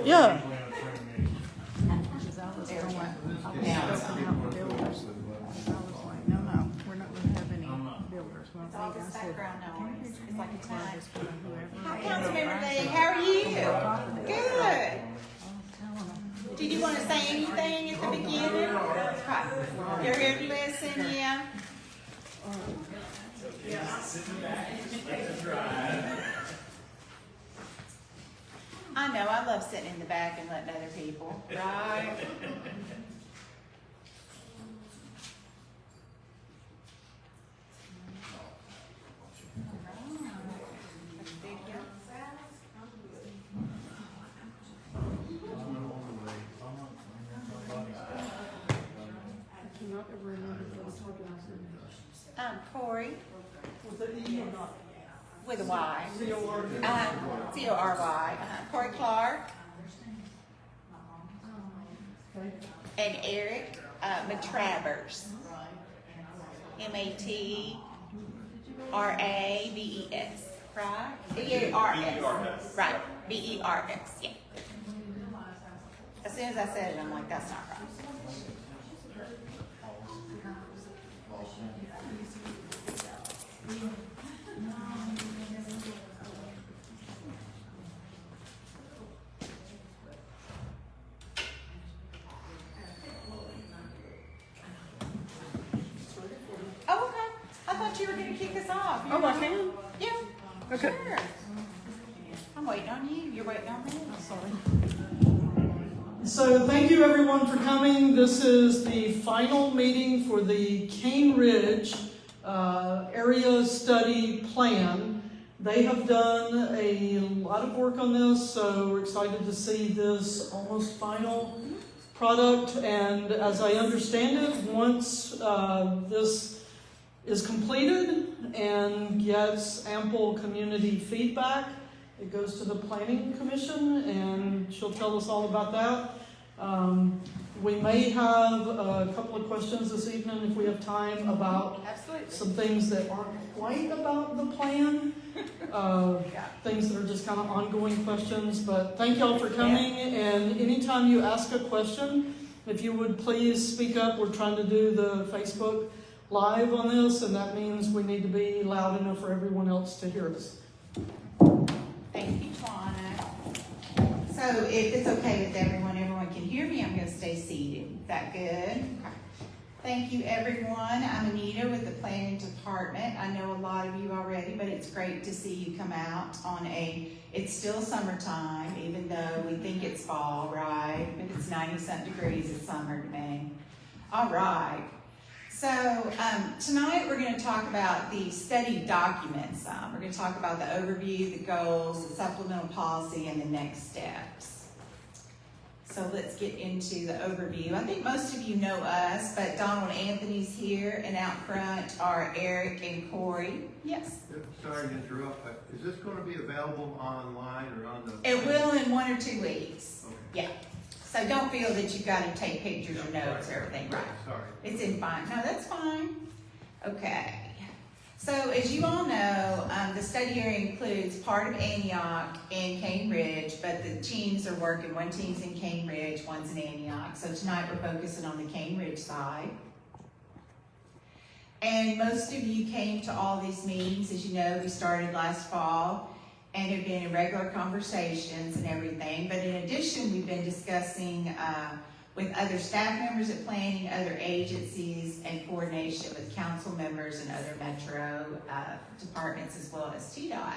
Yeah. Because I was going, I was scoping out the builders. I was like, no, we're not gonna have any builders. Well, all I this said, background noise. It's like a ton. whoever. Hi, Councilmember Lee. How are you? Good. Did you want to say anything at the beginning? Hi. You're here to listen, yeah? I know, I love sitting in the back and letting other people, right? I cannot ever remember what was organized. Corey, Was it E or not? with a Y. C-O-R-E. C-O-R-Y. Corey Clark. Okay. And Eric Matravers. M-A-T-R-A-V-E-S, right? V-E-R-S. Right, V-E-R-S, yeah. As soon as I said it, I'm like, that's not right. Oh, okay. I thought you were gonna kick us off. Oh, I can? Yeah. Okay. Sure. I'm waiting on you. You're waiting on me. Sorry. So thank you everyone for coming. This is the final meeting for the Cane Ridge Area Study Plan. They have done a lot of work on this, so we're excited to see this almost final product. And as I understand it, once this is completed and gets ample community feedback, it goes to the Planning Commission, and she'll tell us all about that. We may have a couple of questions this evening, if we have time, about Absolutely. some things that aren't quite about the plan, things that are just kind of ongoing questions. But thank y'all for coming, and anytime you ask a question, if you would please speak up. We're trying to do the Facebook Live on this, and that means we need to be loud enough for everyone else to hear us. Thank you, Twana. So if it's okay with everyone can hear me, I'm going to stay seated. Is that good? Okay. Thank you, everyone. I'm Anita with the Planning Department. I know a lot of you already, but it's great to see you come out on it's still summertime, even though we think it's fall, right? But it's 90-something degrees, it's summer to me. All right. So tonight we're going to talk about the study documents. We're going to talk about the overview, the goals, the supplemental policy, and the next steps. So let's get into the overview. I think most of you know us, but Donald Anthony's here, and out front are Eric and Corey. Yes? Sorry to interrupt, but is this going to be available online or on the? It will in 1 or 2 weeks. Okay. Yeah. So don't feel that you've got to take pictures or notes or everything, right? Sorry. It's in fine. No, that's fine. Okay. So as you all know, the study area includes part of Antioch and Cane Ridge, but the teams are working. One team's in Cane Ridge, one's in Antioch. So tonight we're focusing on the Cane Ridge side. And most of you came to all these meetings. As you know, we started last fall and have been in regular conversations and everything. But in addition, we've been discussing with other staff members at planning, other agencies, and coordination with council members and other metro departments as well as TDOT.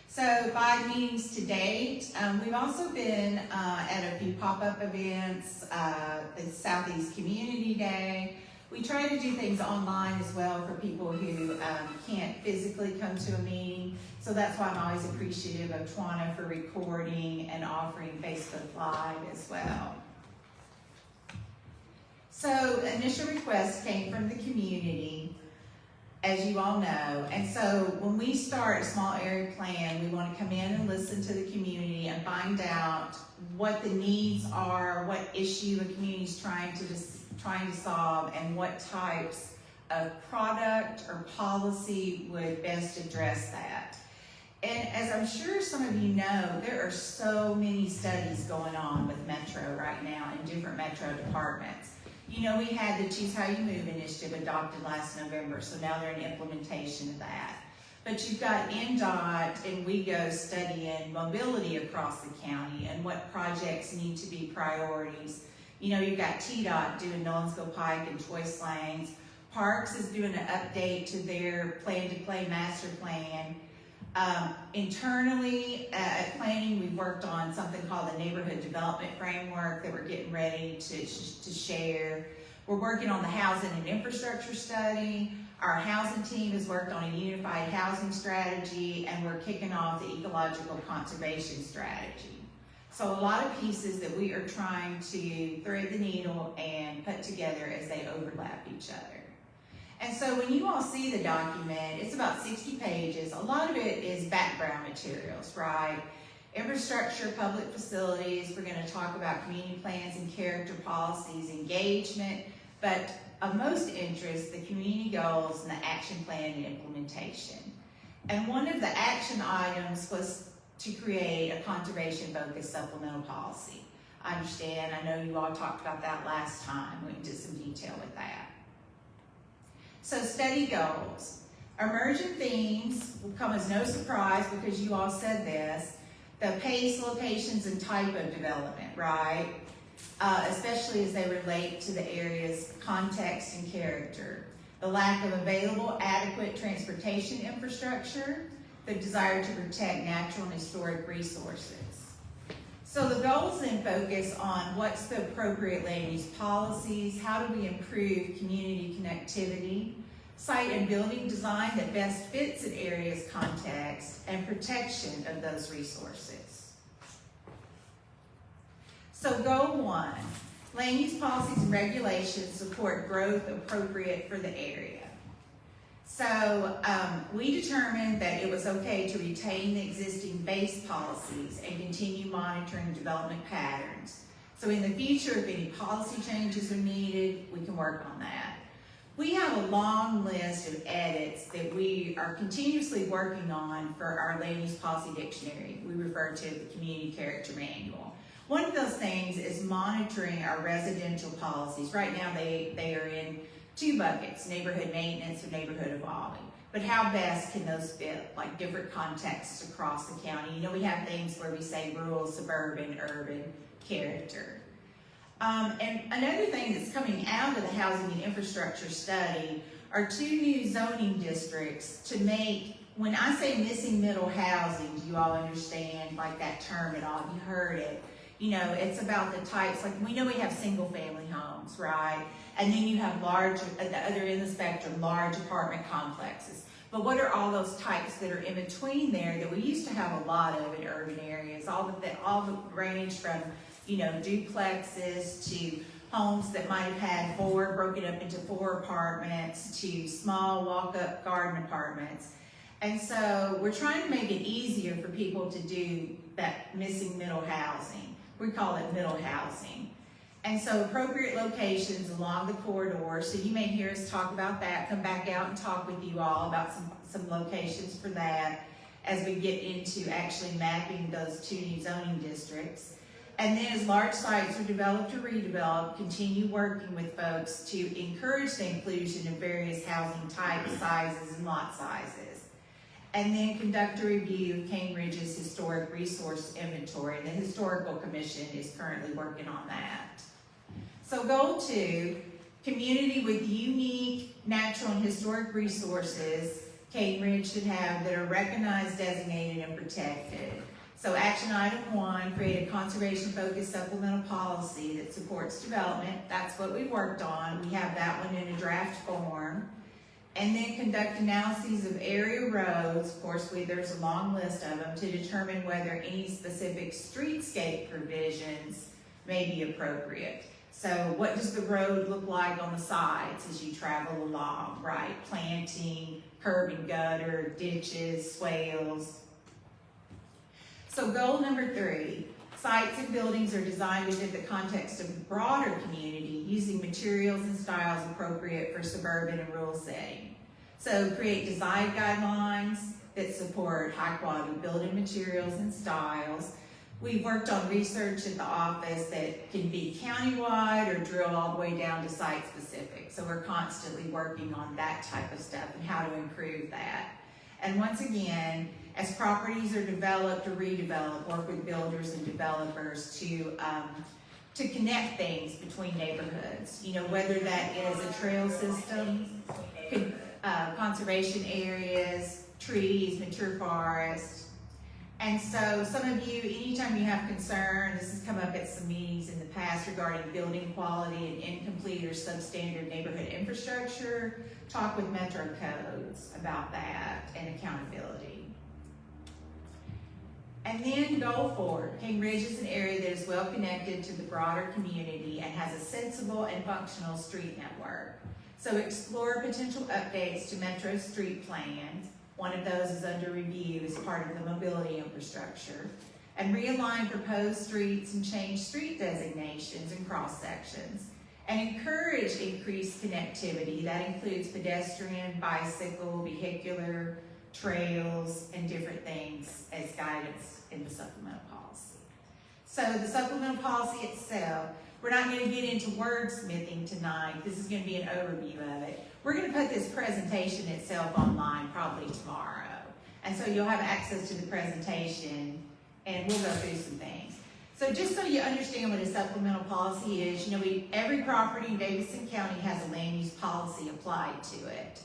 So 5 meetings to date. We've also been at a few pop-up events, the Southeast Community Day. We try to do things online as well for people who can't physically come to a meeting. So that's why I'm always appreciative of Twana for recording and offering Facebook Live as well. So initial requests came from the community, as you all know. And so when we start a small area plan, we want to come in and listen to the community and find out what the needs are, what issue a community is trying to solve, and what types of product or policy would best address that. And as I'm sure some of you know, there are so many studies going on with Metro right now in different Metro departments. You know, we had the Choose How You Move initiative adopted last November, so now they're in implementation of that. But you've got NDOT and WeGo studying mobility across the county and what projects need to be priorities. You know, you've got TDOT doing Nolensville Pike and choice lanes. Parks is doing an update to their Plan to Play master plan. Internally at planning, we've worked on something called the neighborhood development framework that we're getting ready to share. We're working on the housing and infrastructure study. Our housing team has worked on a unified housing strategy, and we're kicking off the ecological conservation strategy. So a lot of pieces that we are trying to thread the needle and put together as they overlap each other. And so when you all see the document, it's about 60 pages. A lot of it is background materials, right? Infrastructure, public facilities, we're gonna talk about community plans and character policies, engagement, but of most interest, the community goals and the action plan and implementation. And one of the action items was to create a conservation-focused supplemental policy. I understand, I know you all talked about that last time, went into some detail with that. So study goals. Emerging themes will come as no surprise because you all said this. The pace, locations, and type of development, right? Especially as they relate to the area's context and character. The lack of available, adequate transportation infrastructure. The desire to protect natural and historic resources. So the goals then focus on what's the appropriate land use policies, how do we improve community connectivity, site and building design that best fits an area's context, and protection of those resources. So goal 1, land use policies and regulations support growth appropriate for the area. So we determined that it was okay to retain the existing base policies and continue monitoring development patterns. So in the future, if any policy changes are needed, we can work on that. We have a long list of edits that we are continuously working on for our land use policy dictionary. We refer to the community character manual. One of those things is monitoring our residential policies. Right now they are in 2 buckets, neighborhood maintenance and neighborhood evolving. But how best can those fit like different contexts across the county? You know, we have things where we say rural, suburban, urban character. And another thing that's coming out of the housing and infrastructure study are 2 new zoning districts to make, when I say missing middle housing, do you all understand like that term at all? You heard it. You know, it's about the types, like we know we have single family homes, right? And then you have large, at the other end of the spectrum, large apartment complexes. But what are all those types that are in between there that we used to have a lot of in urban areas? All the range from, you know, duplexes to homes that might have had broken up into 4 apartments to small walk-up garden apartments. And so we're trying to make it easier for people to do that missing middle housing. We call it middle housing. And so appropriate locations along the corridor. So you may hear us talk about that, come back out and talk with you all about some locations for that as we get into actually mapping those 2 new zoning districts. And then as large sites are developed or redeveloped, continue working with folks to encourage the inclusion of various housing types, sizes, and lot sizes. And then conduct a review of Cane Ridge's historic resource inventory. The Historical Commission is currently working on that. So goal 2, community with unique natural and historic resources Cane Ridge should have that are recognized, designated, and protected. So action item 1, create a conservation-focused supplemental policy that supports development. That's what we worked on. We have that one in a draft form. And then conduct analyses of area roads, of course there's a long list of them, to determine whether any specific streetscape provisions may be appropriate. So what does the road look like on the sides as you travel along, right? Planting, curb and gutter, ditches, swales. So goal number 3, sites and buildings are designed within the context of the broader community using materials and styles appropriate for suburban and rural setting. So create design guidelines that support high quality building materials and styles. We've worked on research at the office that can be countywide or drill all the way down to site specific. So we're constantly working on that type of stuff and how to improve that. And once again, as properties are developed or redeveloped, work with builders and developers to connect things between neighborhoods. You know, whether that is a trail system, conservation areas, trees, mature forest. And so some of you, anytime you have concern, this has come up at some meetings in the past regarding building quality and incomplete or substandard neighborhood infrastructure, talk with Metro Codes about that and accountability. And then goal 4, Cane Ridge is an area that is well connected to the broader community and has a sensible and functional street network. So explore potential updates to Metro's street plans. One of those is under review as part of the mobility infrastructure. And realign proposed streets and change street designations and cross sections. And encourage increased connectivity. That includes pedestrian, bicycle, vehicular, trails, and different things as guidance in the supplemental policy. So the supplemental policy itself, we're not going to get into wordsmithing tonight. This is going to be an overview of it. We're going to put this presentation itself online probably tomorrow. And so you'll have access to the presentation and we'll go through some things. So just so you understand what a supplemental policy is, you know, every property in Davidson County has a land use policy applied to it.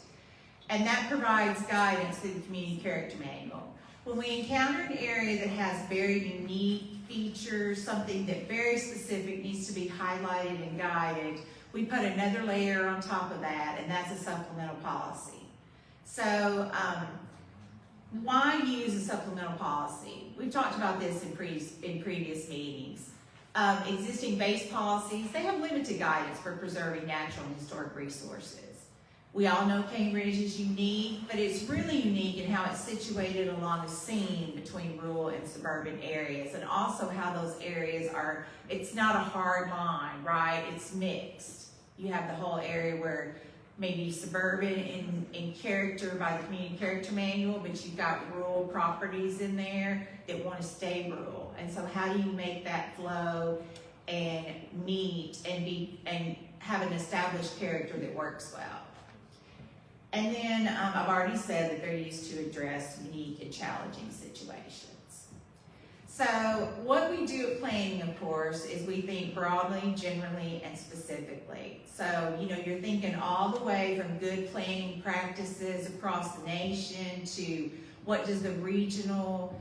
And that provides guidance through the community character manual. When we encounter an area that has very unique features, something that very specific needs to be highlighted and guided, we put another layer on top of that, and that's a supplemental policy. So why use a supplemental policy? We've talked about this in previous meetings. Existing base policies, they have limited guidance for preserving natural and historic resources. We all know Cane Ridge is unique, but it's really unique in how it's situated along a seam between rural and suburban areas, and also how those areas are, it's not a hard line, right? It's mixed. You have the whole area where maybe suburban in character by the community character manual, but you've got rural properties in there that want to stay rural. And so how do you make that flow and meet and have an established character that works well? And then I've already said that they're used to address unique and challenging situations. So what we do at planning, of course, is we think broadly, generally, and specifically. So, you know, you're thinking all the way from good planning practices across the nation to what does the regional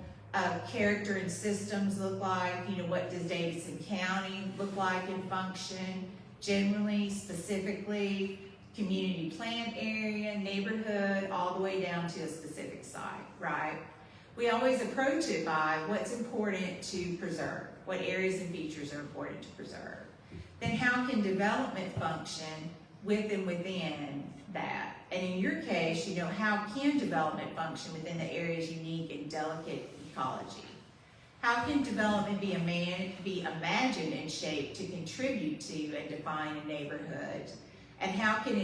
character and systems look like? You know, what does Davidson County look like and function? Generally, specifically, community plan area, neighborhood, all the way down to a specific site, right? We always approach it by what's important to preserve, what areas and features are important to preserve. Then how can development function within that? And in your case, you know, how can development function within the area's unique and delicate ecology? How can development be imagined and shaped to contribute to and define a neighborhood? And how can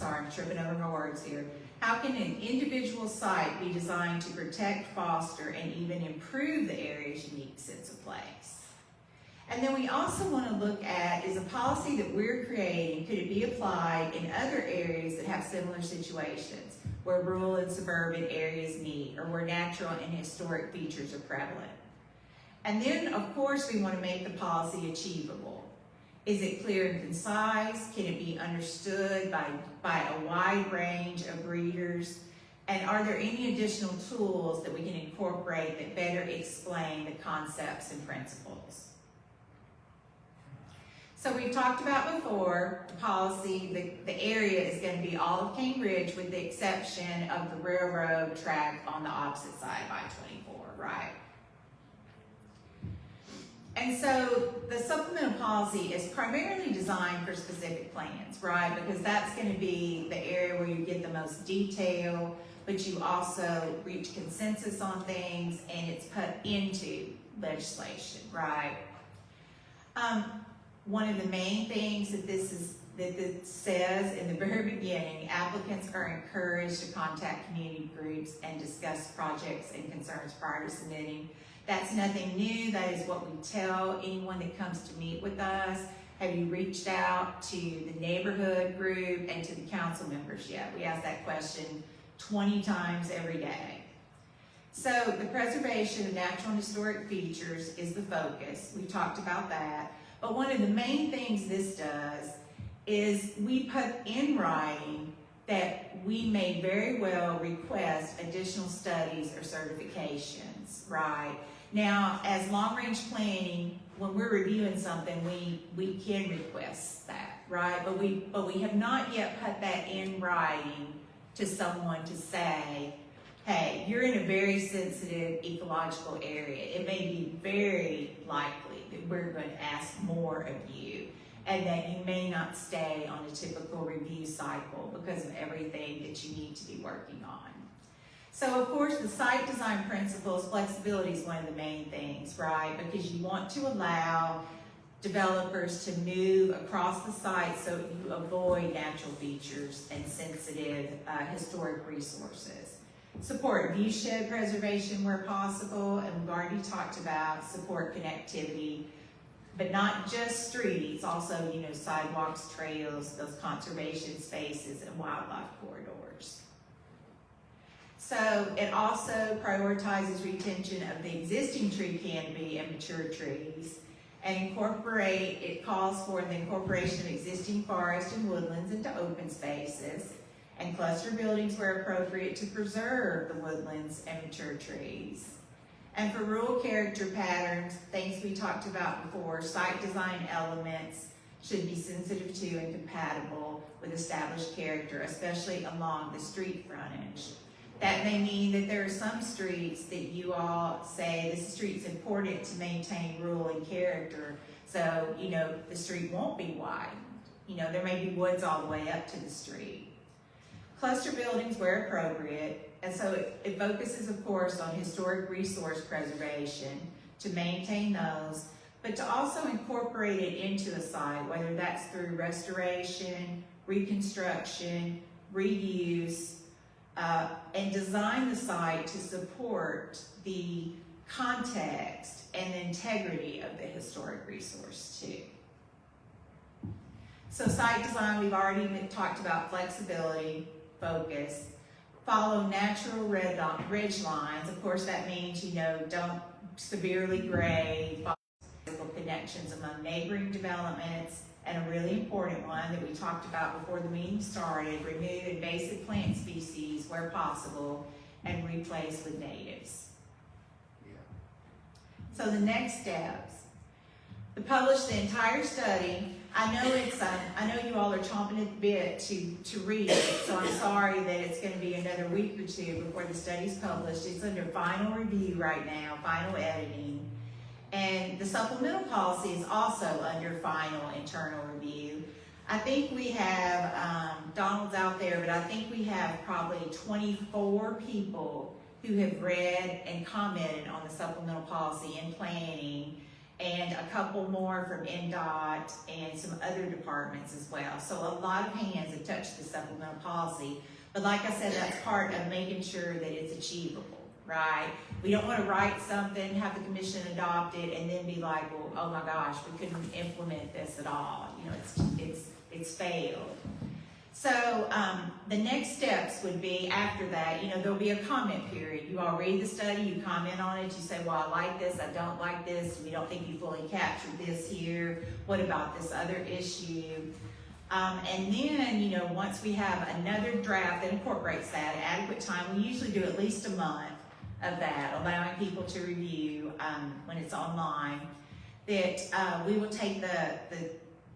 I'm tripping over my words here. How can an individual site be designed to protect, foster, and even improve the area's unique sense of place? And then we also want to look at, is a policy that we're creating, could it be applied in other areas that have similar situations, where rural and suburban areas meet, or where natural and historic features are prevalent? And then, of course, we want to make the policy achievable. Is it clear and concise? Can it be understood by a wide range of readers? And are there any additional tools that we can incorporate that better explain the concepts and principles? So we've talked about before, the policy, the area is going to be all of Cane Ridge with the exception of the railroad track on the opposite side of I-24, right? And so the supplemental policy is primarily designed for specific plans, right? Because that's going to be the area where you get the most detail, but you also reach consensus on things and it's put into legislation, right? One of the main things that this is that it says in the very beginning, applicants are encouraged to contact community groups and discuss projects and concerns prior to submitting. That's nothing new. That is what we tell anyone that comes to meet with us. Have you reached out to the neighborhood group and to the council members yet? We ask that question 20 times every day. So the preservation of natural and historic features is the focus. We've talked about that. But one of the main things this does is we put in writing that we may very well request additional studies or certifications, right? Now, as long-range planning, when we're reviewing something, we can request that, right? But we have not yet put that in writing to someone to say, hey, you're in a very sensitive ecological area. It may be very likely that we're going to ask more of you, and that you may not stay on a typical review cycle because of everything that you need to be working on. So of course, the site design principles, flexibility is one of the main things, right? Because you want to allow developers to move across the site so you avoid natural features and sensitive historic resources. Support viewshed preservation where possible, and we've already talked about support connectivity, but not just streets, also, sidewalks, trails, those conservation spaces, and wildlife corridors. So it also prioritizes retention of the existing tree canopy and mature trees, and it calls for the incorporation of existing forest and woodlands into open spaces, and cluster buildings where appropriate to preserve the woodlands and mature trees. And for rural character patterns, things we talked about before, site design elements should be sensitive to and compatible with established character, especially along the street frontage. That may mean that there are some streets that you all say, this street's important to maintain rural and character, so, the street won't be wide. There may be woods all the way up to the street. Cluster buildings where appropriate, and so it focuses, of course, on historic resource preservation to maintain those, but to also incorporate it into the site, whether that's through restoration, reconstruction, reuse, and design the site to support the context and the integrity of the historic resource too. So site design, we've already talked about flexibility, focus, follow natural ridge lines. Of course, that means, don't severely grade, follow physical connections among neighboring developments, and a really important one that we talked about before the meeting started, remove invasive plant species where possible and replace with natives. So the next steps, to publish the entire study. I know you all are chomping at the bit to read it, so I'm sorry that it's going to be another week or two before the study's published. It's under final review right now, final editing. And the supplemental policy is also under final internal review. I think we have, Donald's out there, but I think we have probably 24 people who have read and commented on the supplemental policy in planning, and a couple more from NDOT and some other departments as well. So a lot of hands have touched the supplemental policy. But like I said, that's part of making sure that it's achievable, right? We don't want to write something, have the commission adopt it, and then be like, well, oh my gosh, we couldn't implement this at all. It's failed. So the next steps would be after that, there'll be a comment period. You all read the study, you comment on it, you say, well, I like this, I don't like this, we don't think you fully captured this here, what about this other issue? And then, once we have another draft that incorporates that, adequate time, we usually do at least a month of that, allowing people to review when it's online, that we will take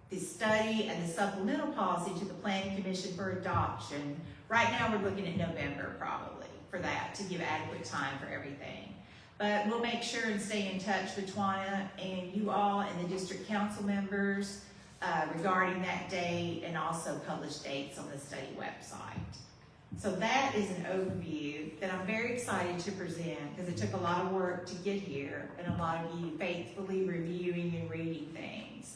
the study and the supplemental policy to the Planning Commission for adoption. Right now, we're looking at November probably for that, to give adequate time for everything. But we'll make sure and stay in touch with Twana and you all and the district council members regarding that date, and also publish dates on the study website. So that is an overview that I'm very excited to present, because it took a lot of work to get here and a lot of you faithfully reviewing and reading things.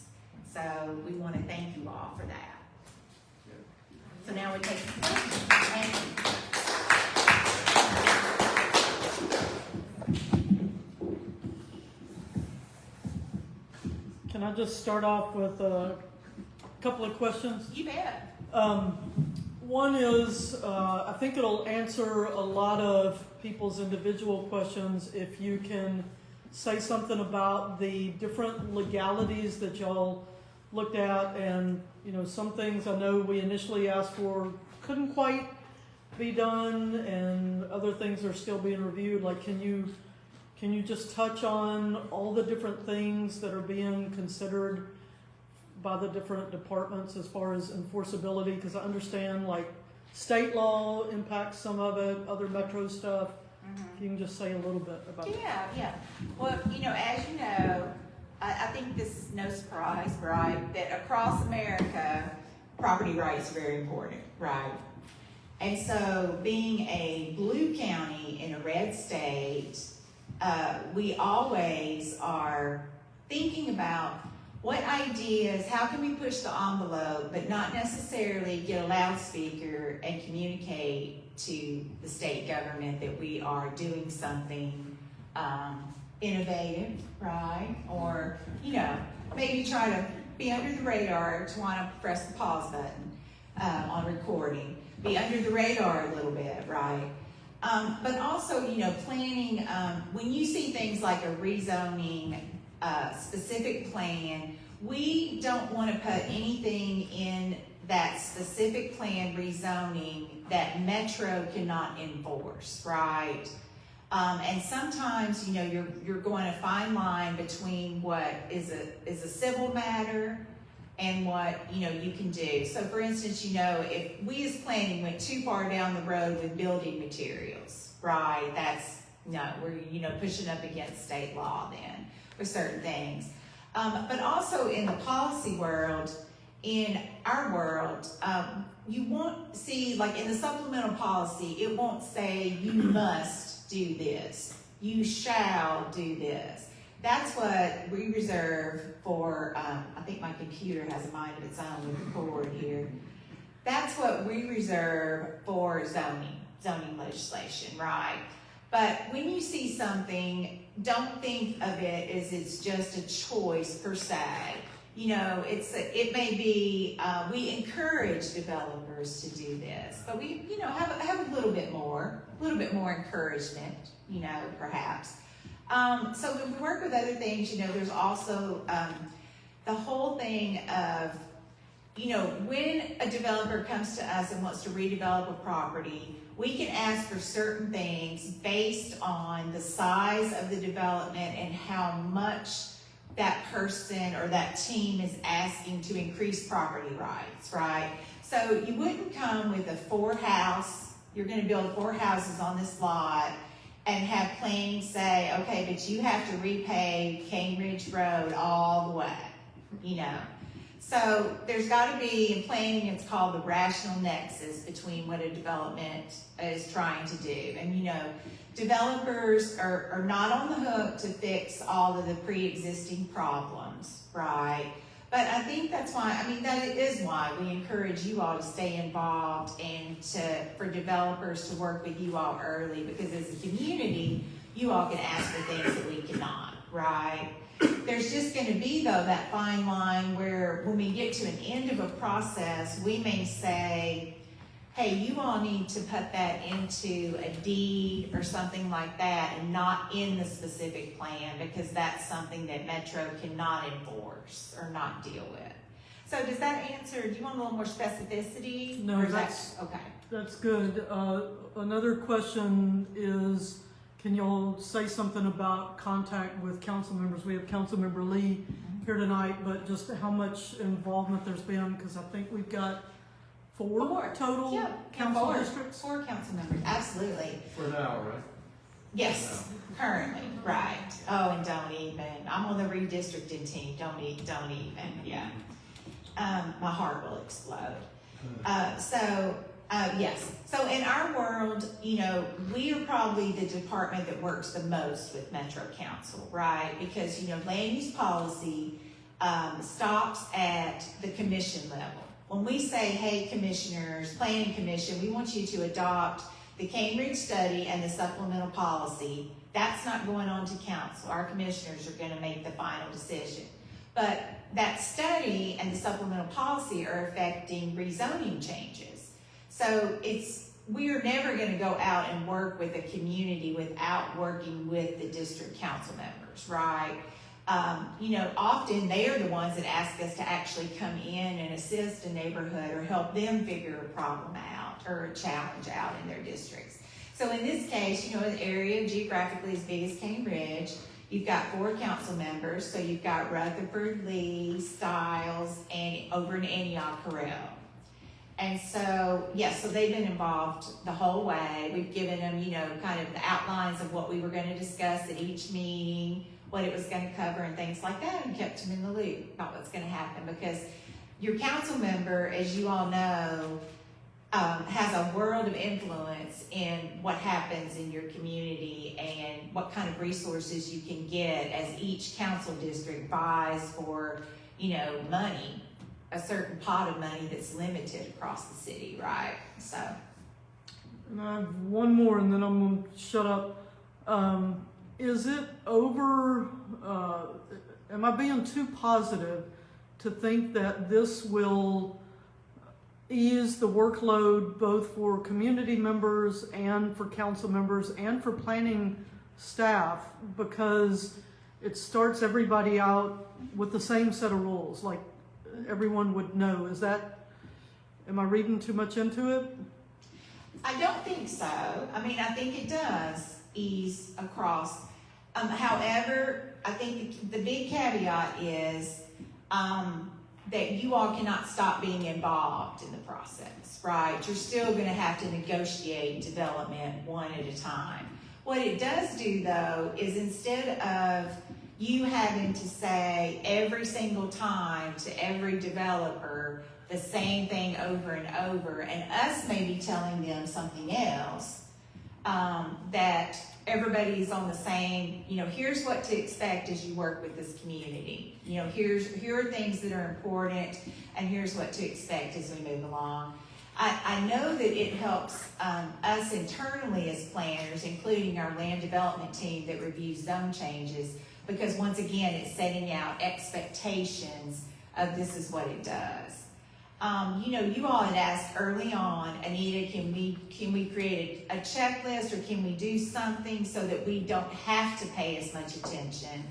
So we want to thank you all for that. Can I just start off with a couple of questions? You bet. One is, I think it'll answer a lot of people's individual questions if you can say something about the different legalities that y'all looked at, and, you know, some things I know we initially asked for couldn't quite be done, and other things are still being reviewed. Like, can you just touch on all the different things that are being considered by the different departments as far as enforceability? Because I understand, like, state law impacts some of it, other metro stuff. If you can just say a little bit about that. Yeah. Well, you know, as you know, I think this is no surprise, right? That across America, property rights are very important, right? And so being a blue county in a red state, we always are thinking about what ideas, how can we push the envelope, but not necessarily get a loudspeaker and communicate to the state government that we are doing something innovative, right? Or, you know, maybe try to be under the radar to want to press the pause button on recording. Be under the radar a little bit, right? But also, you know, planning, when you see things like a rezoning specific plan, we don't want to put anything in that specific plan rezoning that Metro cannot enforce, right? And sometimes, you know, you're going to fine line between what is a civil matter and what, you know, you can do. So for instance, you know, if we as planning went too far down the road with building materials, right, that's, no, we're, you know, pushing up against state law then for certain things. But also in the policy world, in our world, you won't see, like in the supplemental policy, it won't say you must do this, you shall do this. That's what we reserve for, I think my computer has a mind of its own with the cord here. That's what we reserve for zoning legislation, right? But when you see something, don't think of it as it's just a choice per se. You know, it may be, we encourage developers to do this, but we, you know, have a little bit more encouragement, you know, perhaps. So when we work with other things, you know, there's also the whole thing of, you know, when a developer comes to us and wants to redevelop a property, we can ask for certain things based on the size of the development and how much that person or that team is asking to increase property rights, right? So you wouldn't come with you're gonna build 4 houses on this lot and have planning say, okay, but you have to repave Cane Ridge Road all the way, you know? So there's gotta be, in planning, it's called the rational nexus between what a development is trying to do. And you know, developers are not on the hook to fix all of the pre-existing problems, right? But I think that's why, I mean, that is why we encourage you all to stay involved and for developers to work with you all early, because as a community, you all can ask for things that we cannot, right? There's just gonna be, though, that fine line where when we get to an end of a process, we may say, hey, you all need to put that into a deed or something like that and not in the specific plan, because that's something that Metro cannot enforce or not deal with. So does that answer, do you want a little more specificity? No, Or is that's- okay. That's good. Another question is, can y'all say something about contact with council members? We have Councilmember Lee here tonight, but just how much involvement there's been, because I think we've got 4 total Yeah, council 4 districts. 4 council members, absolutely. For now, right? Yes, currently, right. Oh, and don't even, I'm on the redistricting team, don't even, yeah. My heart will explode. Yes, so in our world, you know, we are probably the department that works the most with Metro Council, right? Because, you know, land use policy stops at the commission level. When we say, hey, commissioners, planning commission, we want you to adopt the Cane Ridge study and the supplemental policy, that's not going on to council. Our commissioners are gonna make the final decision. But that study and the supplemental policy are affecting rezoning changes. So we're never gonna go out and work with a community without working with the district council members, right? Often they are the ones that ask us to actually come in and assist a neighborhood or help them figure a problem out or a challenge out in their districts. So in this case, an area geographically as big as Cane Ridge, you've got 4 council members, so you've got Rutherford, Lee, Stiles, and over in Antioch, Carell. And so, so they've been involved the whole way. We've given them, kind of the outlines of what we were gonna discuss at each meeting, what it was gonna cover and things like that, and kept them in the loop about what's gonna happen. Because your council member, as you all know, has a world of influence in what happens in your community and what kind of resources you can get as each council district vies for, money, a certain pot of money that's limited across the city, right? So. And I have one more and then I'm gonna shut up. Is it over, am I being too positive to think that this will ease the workload both for community members and for council members and for planning staff, because it starts everybody out with the same set of rules, like everyone would know? Am I reading too much into it? I don't think so. I think it does ease across. However, I think the big caveat is that you all cannot stop being involved in the process, right? You're still gonna have to negotiate development one at a time. What it does do though, is instead of you having to say every single time to every developer the same thing over and over, and us maybe telling them something else, that everybody's on the same, here's what to expect as you work with this community. Here are things that are important, and here's what to expect as we move along. I know that it helps us internally as planners, including our land development team that reviews zone changes, because once again, it's setting out expectations of this is what it does. You all had asked early on, Anita, can we create a checklist, or can we do something so that we don't have to pay as much attention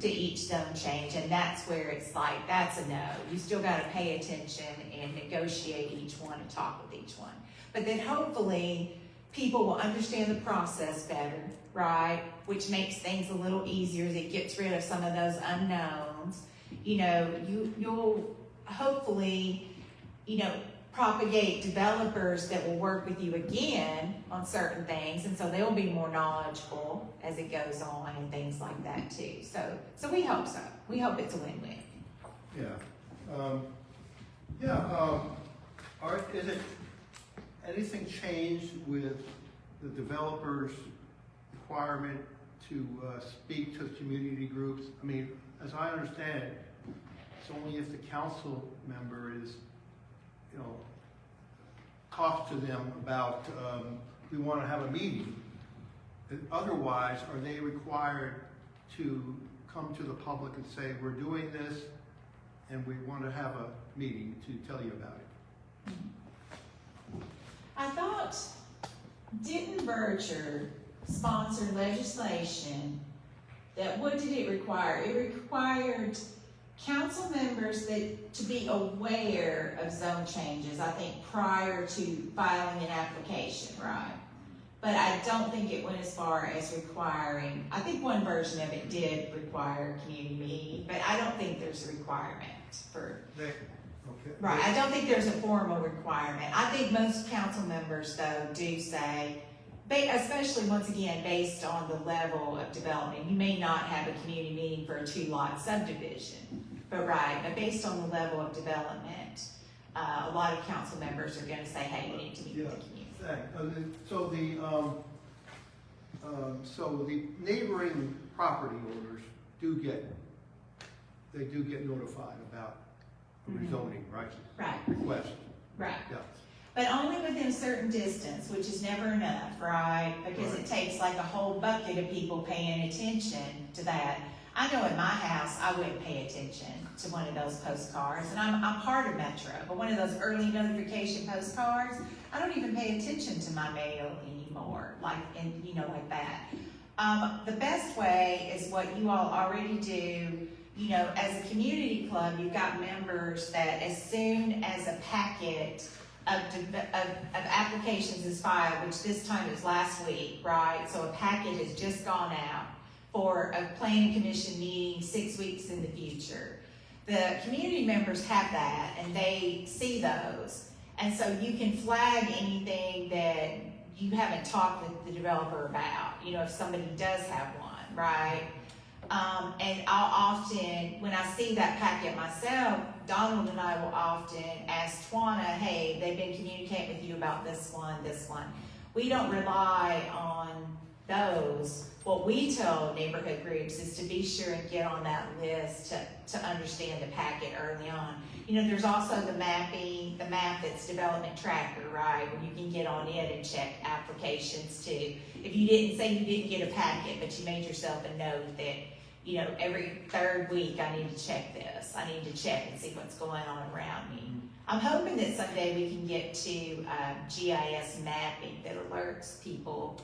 to each zone change? And that's where it's like, that's a no. You still got to pay attention and negotiate each one and talk with each one. But then hopefully people will understand the process better, right? Which makes things a little easier as it gets rid of some of those unknowns. You'll hopefully, propagate developers that will work with you again on certain things, and so they'll be more knowledgeable as it goes on and things like that too. So we hope so. We hope it's a win-win. Is it anything changed with the developer's requirement to speak to community groups? As I understand it, it's only if the council member is, talks to them about, we want to have a meeting. Otherwise, are they required to come to the public and say, we're doing this and we want to have a meeting to tell you about it? I thought, didn't Berkshire sponsor legislation that, what did it require? It required council members to be aware of zone changes, I think, prior to filing an application, right? But I don't think it went as far as requiring, I think one version of it did require a community meeting, but I don't think there's a requirement for, right, I don't think there's a formal requirement. I think most council members, though, do say, especially once again, based on the level of development, you may not have a community meeting for a 2-lot subdivision, but based on the level of development, a lot of council members are gonna say, hey, we need to meet with the community. So the neighboring property owners do get notified about the rezoning, right? Right. Request. Right. Yeah. But only within a certain distance, which is never enough, right? Because it takes like a whole bucket of people paying attention to that. I know in my house, I wouldn't pay attention to one of those postcards, and I'm part of Metro, but one of those early notification postcards, I don't even pay attention to my mail anymore, like that. The best way is what you all already do. As a community club, you've got members that as soon as a packet of applications is filed, which this time was last week, right? So a packet has just gone out for a planning commission meeting 6 weeks in the future. The community members have that and they see those. And so you can flag anything that you haven't talked with the developer about, if somebody does have one, right? And I'll often, when I see that packet myself, Donald and I will often ask Twana, hey, they've been communicating with you about this one. We don't rely on those. What we tell neighborhood groups is to be sure and get on that list to understand the packet early on. There's also the map that's development tracker, right? Where you can get on it and check applications too. If you didn't say you didn't get a packet, but you made yourself a note that, every third week I need to check this. I need to check and see what's going on around me. I'm hoping that someday we can get to GIS mapping that alerts people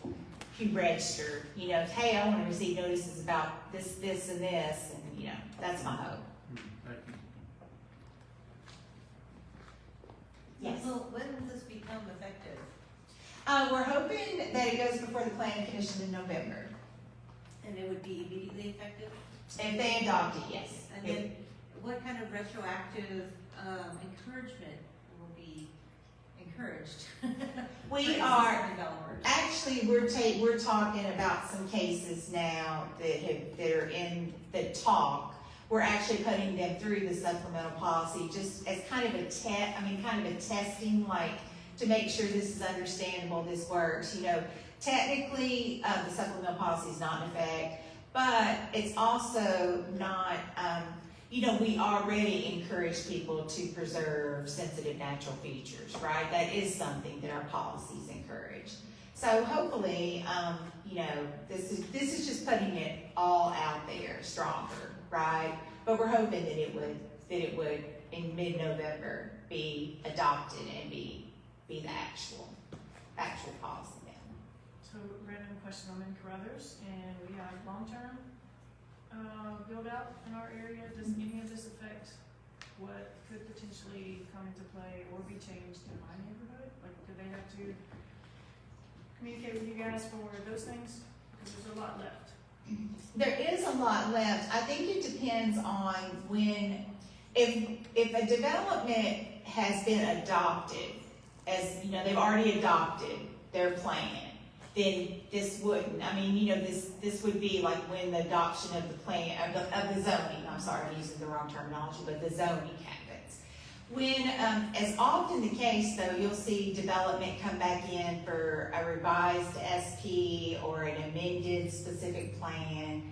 who register, hey, I want to receive notices about this, and this, and that's my hope. Thank you. Yes. Well, when does this become effective? We're hoping that it goes before the planning commission in November. And it would be immediately effective? If they adopt it, yes. And then what kind of retroactive encouragement will be encouraged? We for are, existing developers? actually, we're talking about some cases now that are in the talk. We're actually putting them through the supplemental policy just as kind of a testing, like to make sure this is understandable, this works. Technically, the supplemental policy is not in effect, but it's also not, we already encourage people to preserve sensitive natural features, right? That is something that our policies encourage. So hopefully, this is just putting it all out there stronger, right? But we're hoping that it would in mid-November be adopted and be the actual policy now. So random question, I'm in Carruthers, and we have long-term build out in our area. Does any of this affect what could potentially come into play or be changed in my neighborhood? Like, do they have to communicate with you guys for those things? Because there's a lot left. There is a lot left. I think it depends on if a development has been adopted, as they've already adopted their plan, then this wouldn't. This would be like when the adoption of the plan of the zoning. I'm sorry, I'm using the wrong terminology, but the zoning happens. When, as often the case though, you'll see development come back in for a revised SP or an amended specific plan.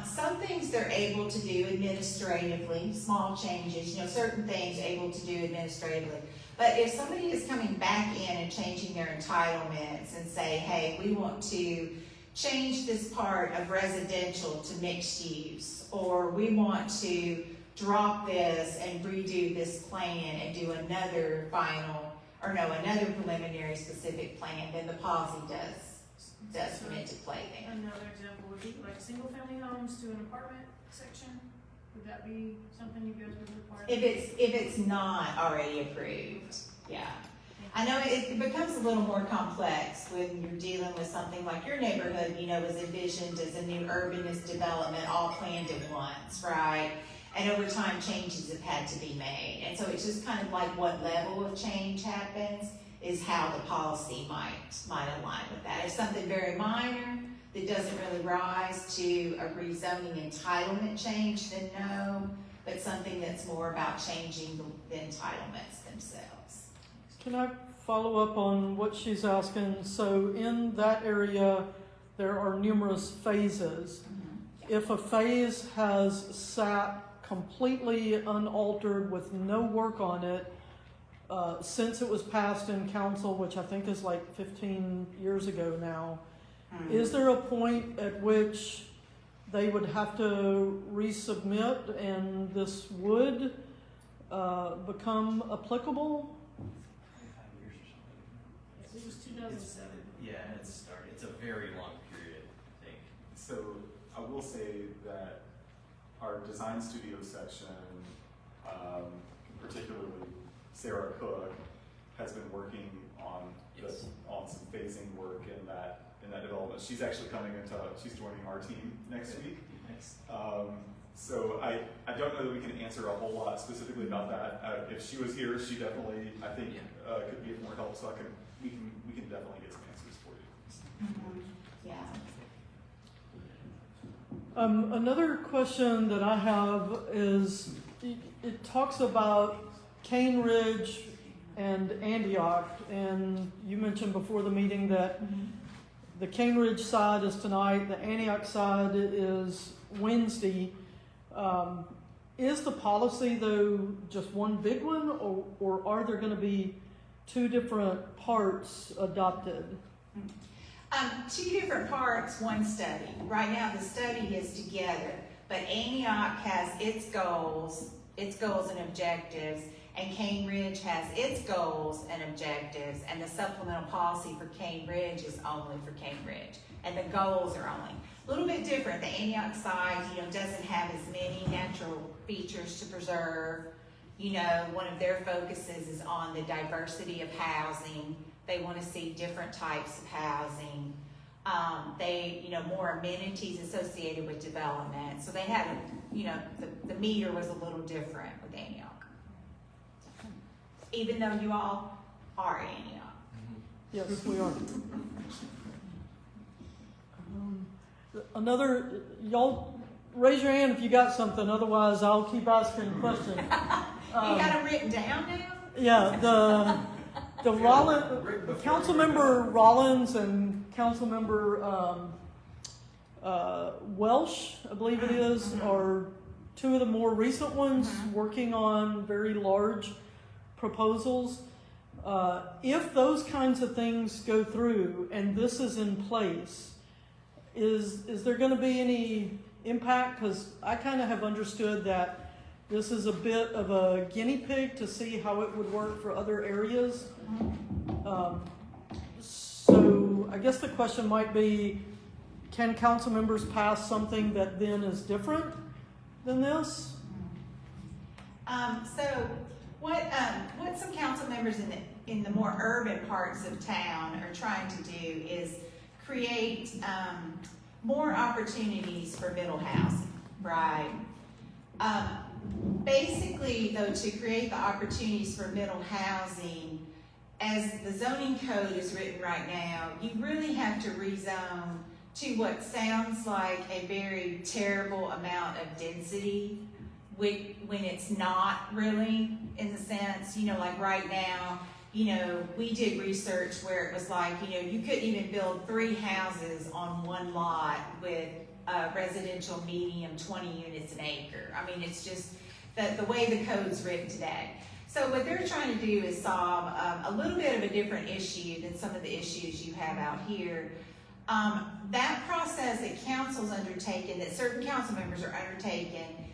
Some things they're able to do administratively, small changes, certain things able to do administratively. But if somebody is coming back in and changing their entitlements and say, hey, we want to change this part of residential to mixed use, or we want to drop this and redo this plan and do another preliminary specific plan, then the policy does come into play there. Another example would be like single-family homes to an apartment section. Would that be something you guys would require? If it's not already approved, yeah. I know it becomes a little more complex when you're dealing with something like your neighborhood, was envisioned as a new urbanist development all planned at once, right? And over time, changes have had to be made. And so it's just kind of like what level of change happens is how the policy might align with that. If something very minor that doesn't really rise to a rezoning entitlement change, then no. But something that's more about changing the entitlements themselves. Can I follow up on what she's asking? So in that area, there are numerous phases. If a phase has sat completely unaltered with no work on it, since it was passed in council, which I think is like 15 years ago now, is there a point at which they would have to resubmit and this would become applicable? 25 years or something. It was 2007. Yeah, it's a very long period, I think. So I will say that our design studio section, particularly Sarah Cook, has been working on Yes. on some phasing work in that development. She's actually she's joining our team next week. Next. So I don't know that we can answer a whole lot specifically about that. If she was here, she definitely, I think, could be of more help. So we can definitely get some answers for you. Yeah. Another question that I have is, it talks about Cane Ridge and Antioch, and you mentioned before the meeting that the Cane Ridge side is tonight, the Antioch side is Wednesday. Is the policy, though, just one big one, or are there going to be two different parts adopted? Two different parts, one study. Right now, the study is together, but Antioch has its goals and objectives, and Cane Ridge has its goals and objectives, and the supplemental policy for Cane Ridge is only for Cane Ridge, and the goals are only a little bit different. The Antioch side, doesn't have as many natural features to preserve. One of their focuses is on the diversity of housing. They want to see different types of housing. More amenities associated with development. So they had, the meter was a little different with Antioch. Even though you all are Antioch. Yes, we are. Y'all raise your hand if you got something, otherwise I'll keep asking questions. You got them written down now? Yeah, the Councilmember Rollins and Councilmember Welsh, I believe it is, are two of the more recent ones working on very large proposals. If those kinds of things go through and this is in place, is there going to be any impact? Because I kind of have understood that this is a bit of a guinea pig to see how it would work for other areas. So I guess the question might be, can council members pass something that then is different than this? So what some council members in the more urban parts of town are trying to do is create more opportunities for middle housing, right? Basically, though, to create the opportunities for middle housing, as the zoning code is written right now, you really have to rezone to what sounds like a very terrible amount of density when it's not really, in the sense, like right now, we did research where it was like, you couldn't even build 3 houses on one lot with residential medium 20 units an acre. I mean, it's just the way the code's written today. So what they're trying to do is solve a little bit of a different issue than some of the issues you have out here. That process that council's undertaken, that certain council members are undertaking,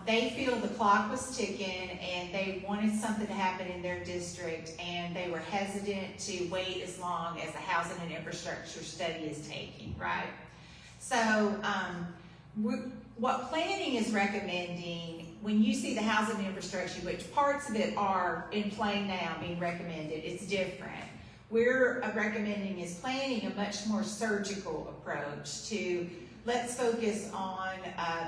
they feel the clock was ticking and they wanted something to happen in their district, and they were hesitant to wait as long as the housing and infrastructure study is taking, right? So what planning is recommending, when you see the housing and infrastructure, which parts of it are in play now being recommended, it's different. We're recommending is planning a much more surgical approach to, let's focus on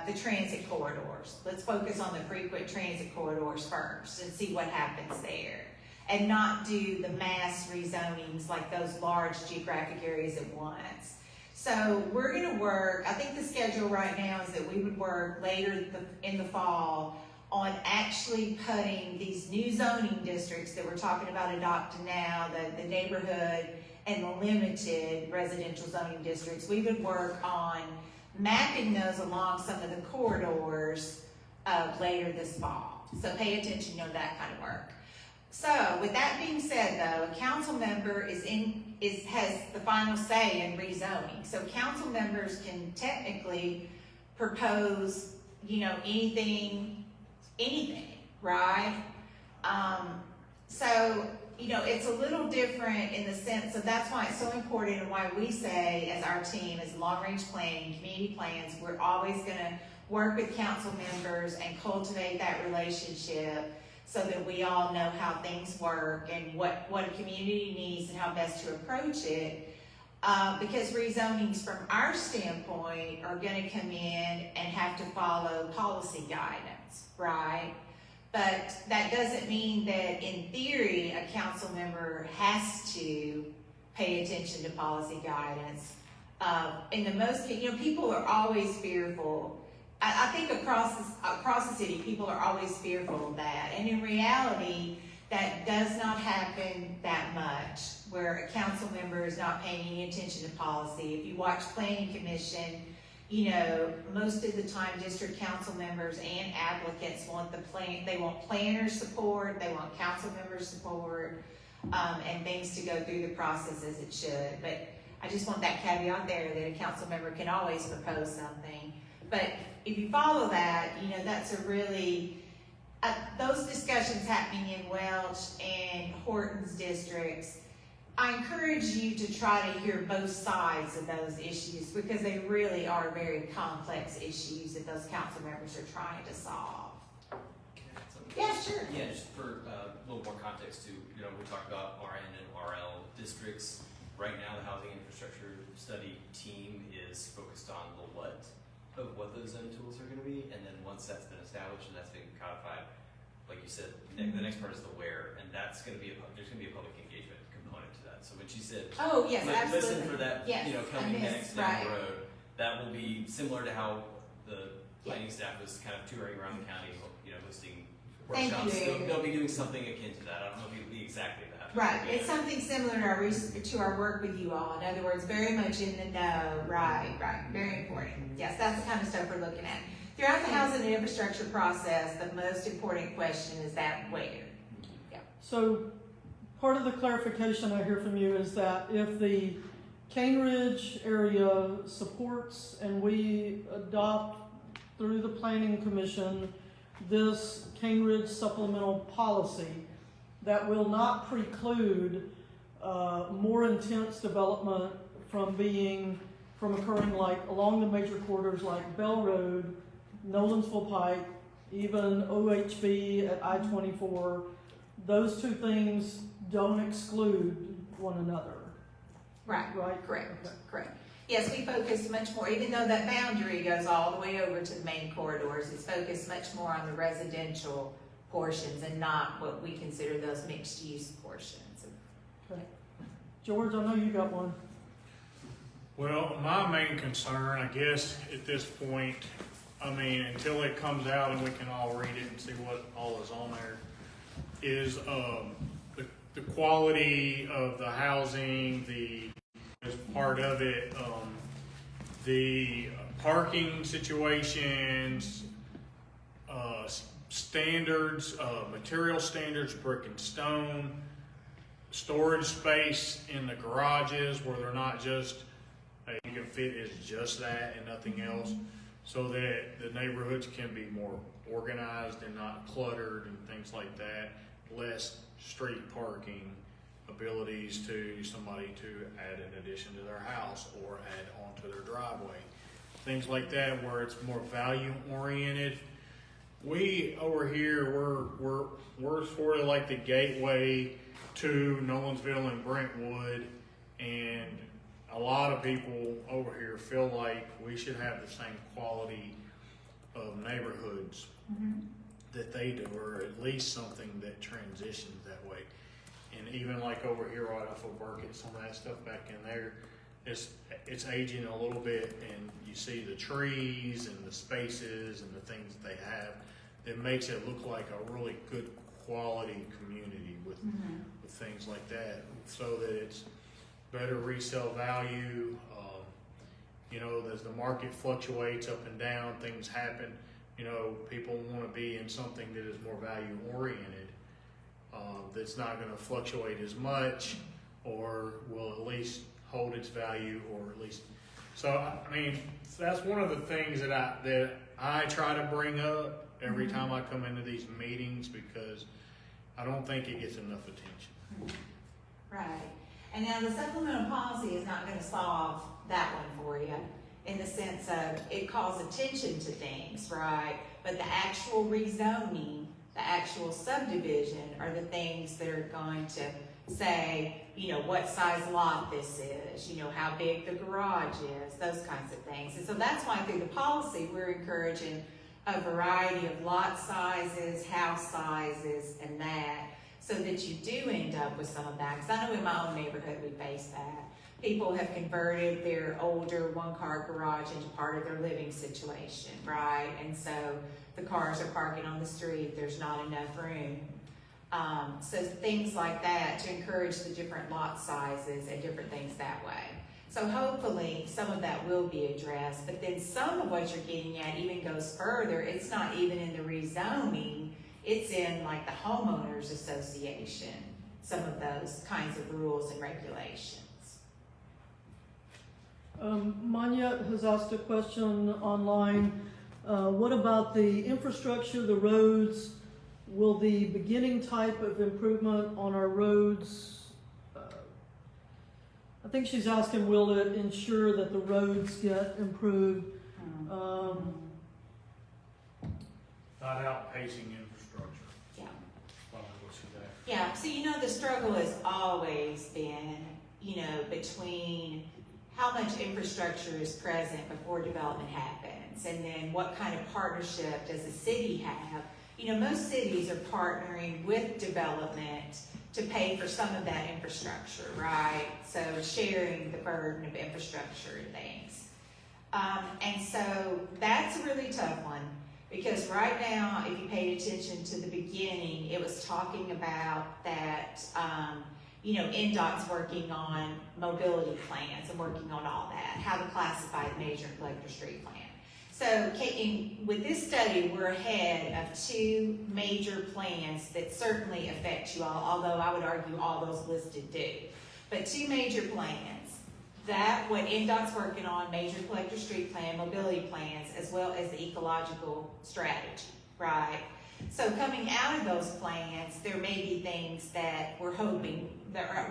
the transit corridors. Let's focus on the frequent transit corridors first and see what happens there. And not do the mass rezonings like those large geographic areas at once. So we're gonna work, I think the schedule right now is that we would work later in the fall on actually putting these new zoning districts that we're talking about adopting now, the neighborhood and the limited residential zoning districts. We would work on mapping those along some of the corridors later this fall. So pay attention, that kind of work. So with that being said, though, a council member has the final say in rezoning. So council members can technically propose, anything, right? So, it's a little different in the sense, so that's why it's so important and why we say as our team, as long-range planning, community plans, we're always gonna work with council members and cultivate that relationship so that we all know how things work and what a community needs and how best to approach it. Because rezonings from our standpoint are gonna come in and have to follow policy guidance, right? But that doesn't mean that in theory, a council member has to pay attention to policy guidance. In the most, people are always fearful. I think across the city, people are always fearful of that. And in reality, that does not happen that much, where a council member is not paying any attention to policy. If you watch Planning Commission, most of the time district council members and applicants want they want planner support, they want council member support, and things to go through the process as it should. But I just want that caveat there that a council member can always propose something. But if you follow that, that's a really, those discussions happening in Welch and Horton's districts, I encourage you to try to hear both sides of those issues because they really are very complex issues that those council members are trying to solve. Yeah, sure. Yeah, just for a little more context too, we talked about RN and RL districts. Right now, the Housing Infrastructure Study team is focused on the what of what those zone tools are going to be, and then once that's been established and that's been codified, like you said, the next part is the where, and that's going to be there's going to be a public engagement component to that. So when she said, Oh, yes, absolutely. listen for that, Yes, coming I next missed, down right. the road, that will be similar to how the planning staff was kind of touring around the county, hosting Thank workshops. you. They'll be doing something akin to that. I don't know if it'll be exactly that. Right, it's something similar to our work with you all. In other words, very much in the know. Right, very important. Yes, that's the kind of stuff we're looking at. Throughout the housing and infrastructure process, the most important question is that where. So part of the clarification I hear from you is that if the Cane Ridge area supports and we adopt through the Planning Commission this Cane Ridge supplemental policy, that will not preclude more intense development from occurring like along the major corridors like Bell Road, Nolensville Pike, even OHV at I-24. Those two things don't exclude one another. Right, Correct? correct. Yes, we focus much more, even though that boundary goes all the way over to the main corridors, it's focused much more on the residential portions and not what we consider those mixed use portions. Okay. George, I know you got one. Well, my main concern, I guess, at this point, until it comes out and we can all read it and see what all is on there, is the quality of the housing, as part of it, the parking situations, standards, material standards, brick and stone, storage space in the garages where they're not just, you can fit is just that and nothing else, so that the neighborhoods can be more organized and not cluttered and things like that, less street parking, abilities to somebody to add an addition to their house or add onto their driveway, things like that where it's more value oriented. We over here, we're sort of like the gateway to Nolensville and Brentwood, and a lot of people over here feel like we should have the same quality of neighborhoods that they do, or at least something that transitions that way. And even like over here right off of Burkett, some of that stuff back in there, it's aging a little bit, and you see the trees and the spaces and the things that they have. It makes it look like a really good quality community with things like that, so that it's better resale value. As the market fluctuates up and down, things happen. People want to be in something that is more value oriented, that's not going to fluctuate as much, or will at least hold its value, or at least So, I mean, that's one of the things that I try to bring up every time I come into these meetings, because I don't think it gets enough attention. Right. And now the supplemental policy is not gonna solve that one for you, in the sense of it calls attention to things, right? But the actual rezoning, the actual subdivision are the things that are going to say, you know, what size lot this is, you know, how big the garage is, those kinds of things. And so that's why through the policy, we're encouraging a variety of lot sizes, house sizes, and that, so that you do end up with some of that. Because I know in my own neighborhood, we face that. People have converted their older one-car garage into part of their living situation, right? And so the cars are parking on the street, there's not enough room. So things like that to encourage the different lot sizes and different things that way. So hopefully some of that will be addressed, but then some of what you're getting at even goes further. It's not even in the rezoning, it's in like the homeowners association, some of those kinds of rules and regulations. Manya has asked a question online. What about the infrastructure, the roads? Will the beginning type of improvement on our roads, I think she's asking, will it ensure that the roads get improved? Not outpacing infrastructure. Yeah. Probably what she's asking. Yeah, so you know the struggle has always been, you know, between how much infrastructure is present before development happens, and then what kind of partnership does the city have? You know, most cities are partnering with development to pay for some of that infrastructure, right? So sharing the burden of infrastructure and things. And so that's a really tough one, because right now, if you paid attention to the beginning, it was talking about that, you know, NDOT's working on mobility plans and working on all that, how to classify the major collector street plan. So with this study, we're ahead of two major plans that certainly affect you all, although I would argue all those listed do. But two major plans, that what NDOT's working on, major collector street plan, mobility plans, as well as the ecological strategy, right? So coming out of those plans, there may be things that we're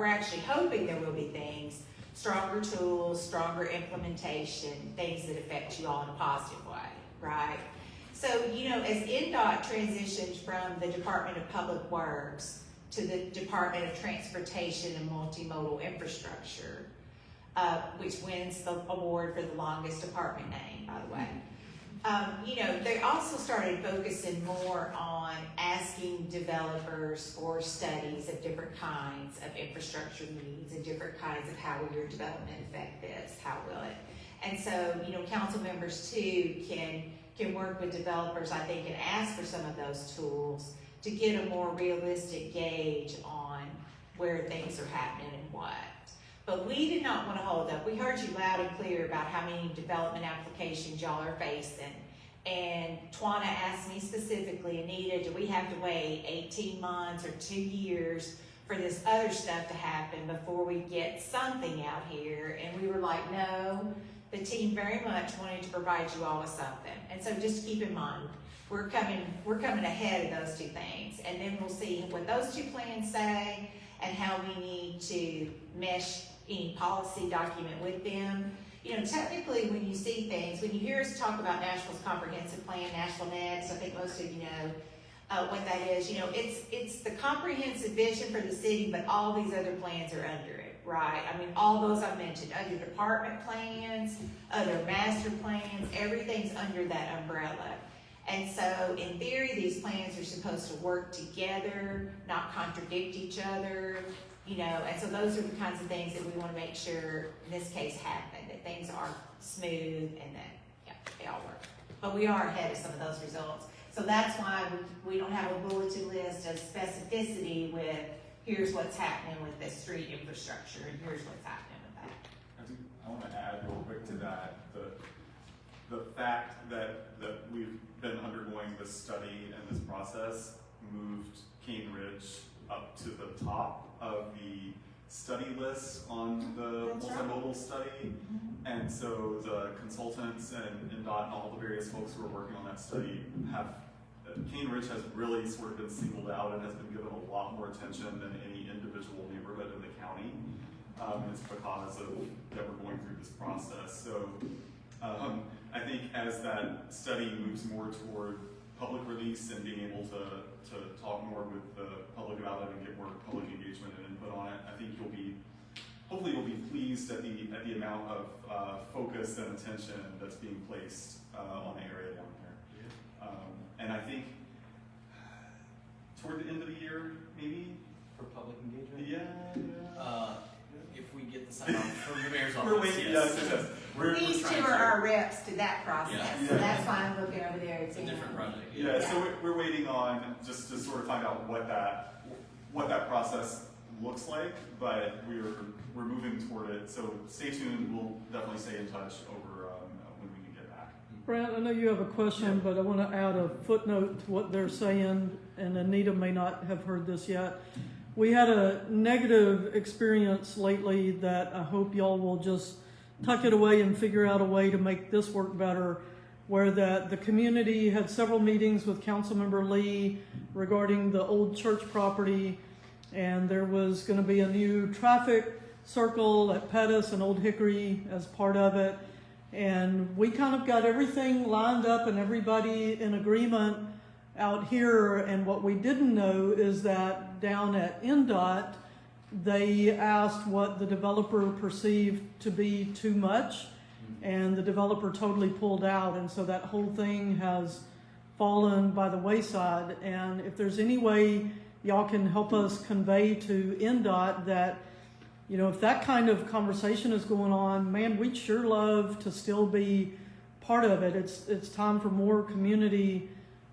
actually hoping there will be things, stronger tools, stronger implementation, things that affect you all in a positive way, right? So, you know, as NDOT transitioned from the Department of Public Works to the Department of Transportation and Multimodal Infrastructure, which wins the award for the longest department name, by the way. You know, they also started focusing more on asking developers for studies of different kinds of infrastructure needs and different kinds of how will your development affect this, how will it? And so, you know, council members too can work with developers, I think, and ask for some of those tools to get a more realistic gauge on where things are happening and what. But we did not want to hold up. We heard you loud and clear about how many development applications y'all are facing. And Twana asked me specifically, Anita, do we have to wait 18 months or 2 years for this other stuff to happen before we get something out here? And we were like, no, the team very much wanted to provide you all with something. And so just keep in mind, we're coming ahead of those two things. And then we'll see what those two plans say and how we need to mesh any policy document with them. You know, technically when you see things, when you hear us talk about Nashville's comprehensive plan, Nashville Next, I think most of you know what that is. You know, it's the comprehensive vision for the city, but all these other plans are under it, right? I mean, all those I've mentioned, other department plans, other master plans, everything's under that umbrella. And so in theory, these plans are supposed to work together, not contradict each other. You know, and so those are the kinds of things that we want to make sure in this case happen, that things are smooth and that, yeah, they all work. But we are ahead of some of those results. So that's why we don't have a bulletin list of specificity with here's what's happening with the street infrastructure and here's what's happening with that. I want to add real quick to that, the fact that we've been undergoing this study and this process moved Cane Ridge up to the top of the study list on the That's right. multimodal study. Mm-hmm. And so the consultants and DOT and all the various folks who are working on that study Cane Ridge has really sort of been singled out and has been given a lot more attention than any individual neighborhood in the county. It's because of that we're going through this process. So I think as that study moves more toward public release and being able to talk more with the public about it and get more public engagement and input on it, I think hopefully you'll be pleased at the amount of focus and attention that's being placed on the area down here. And I think toward the end of the year, maybe. For public engagement? Yeah. If we get the sign off from the mayor's office, We're waiting, yes. These two are our reps to that process, Yeah. so that's why I'm looking over there. It's a different project. Yeah, so we're waiting on just to sort of find out what that process looks like, but we're moving toward it. So stay tuned. We'll definitely stay in touch over when we can get back. Brent, I know you have a question, but I want to add a footnote to what they're saying, and Anita may not have heard this yet. We had a negative experience lately that I hope y'all will just tuck it away and figure out a way to make this work better, where the community had several meetings with Councilmember Lee regarding the old church property, and there was going to be a new traffic circle at Pettis and Old Hickory as part of it. And we kind of got everything lined up and everybody in agreement out here. And what we didn't know is that down at NDOT, they asked what the developer perceived to be too much, and the developer totally pulled out. And so that whole thing has fallen by the wayside. And if there's any way y'all can help us convey to NDOT that, you know, if that kind of conversation is going on, man, we'd sure love to still be part of it. It's time for more community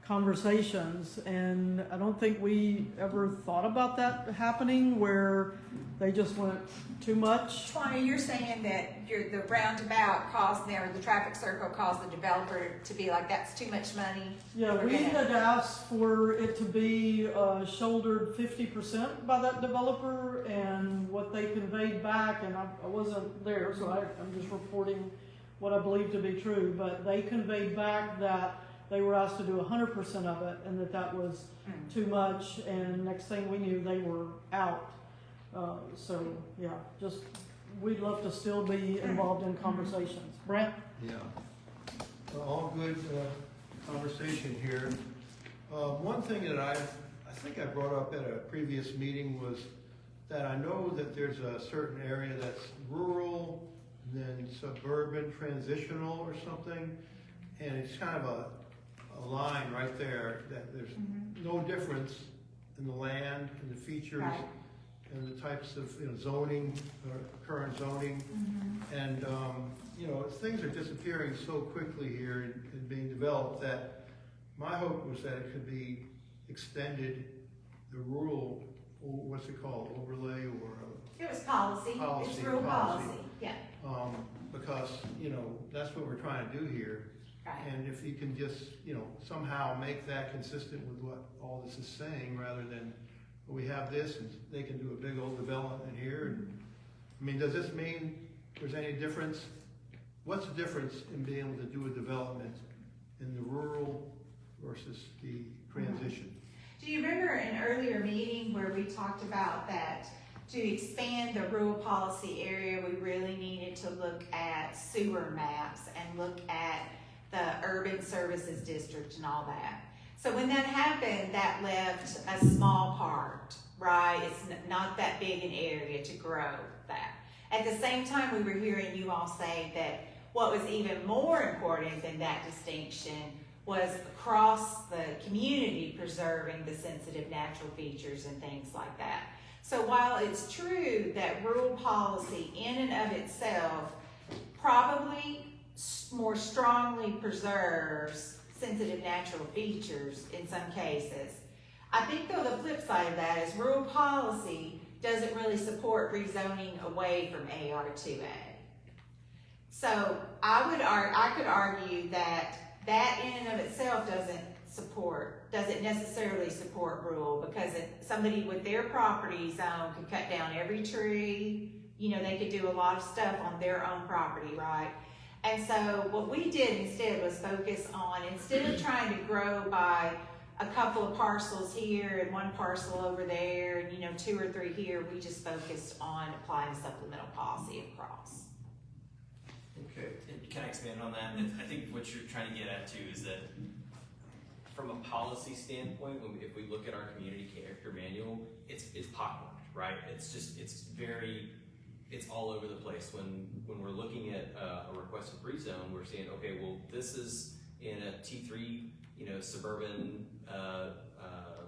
conversations, and I don't think we ever thought about that happening where they just went too much. Twana, you're saying that the roundabout caused there, the traffic circle caused the developer to be like, that's too much money? Yeah, We're we gonna- had asked for it to be shouldered 50% by that developer, and what they conveyed back, and I wasn't there, so I'm just reporting what I believe to be true, but they conveyed back that they were asked to do 100% of it, and that was too much, and next thing we knew, they were out. So, yeah, just, we'd love to still be involved in conversations. Brent? Yeah. All good conversation here. One thing that I think I brought up at a previous meeting was that I know that there's a certain area that's rural, then suburban transitional or something, and it's kind of a line right there that there's no difference in the land and the features Right. and the types of zoning or current zoning. And things are disappearing so quickly here and being developed that my hope was that it could be extended, the rural, what's it called, overlay or It was policy, it's Policy, real policy. policy, yeah, because that's what we're trying to do here. right. And if you can just, somehow make that consistent with what all this is saying, rather than we have this and they can do a big old development here. And, I mean, does this mean there's any difference? What's the difference in being able to do a development in the rural versus the transition? Do you remember an earlier meeting where we talked about that to expand the rural policy area, we really needed to look at sewer maps and look at the urban services district and all that. So when that happened, that left a small part, right? It's not that big an area to grow that. At the same time, we were hearing you all say that what was even more important than that distinction was across the community preserving the sensitive natural features and things like that. So while it's true that rural policy in and of itself probably more strongly preserves sensitive natural features in some cases, I think though the flip side of that is rural policy doesn't really support rezoning away from AR2A. So I could argue that in and of itself doesn't necessarily support rural, because somebody with their property zone could cut down every tree, you know, they could do a lot of stuff on their own property, right? And so what we did instead was focus on, instead of trying to grow by a couple of parcels here and one parcel over there, and, you know, 2 or 3 here, we just focused on applying a supplemental policy across. Okay. And can I expand on that? I think what you're trying to get at too is that from a policy standpoint, if we look at our community character manual, it's pockmarked, right? It's all over the place. When we're looking at a requested rezone, we're saying, okay, well, this is in a T3, you know, suburban,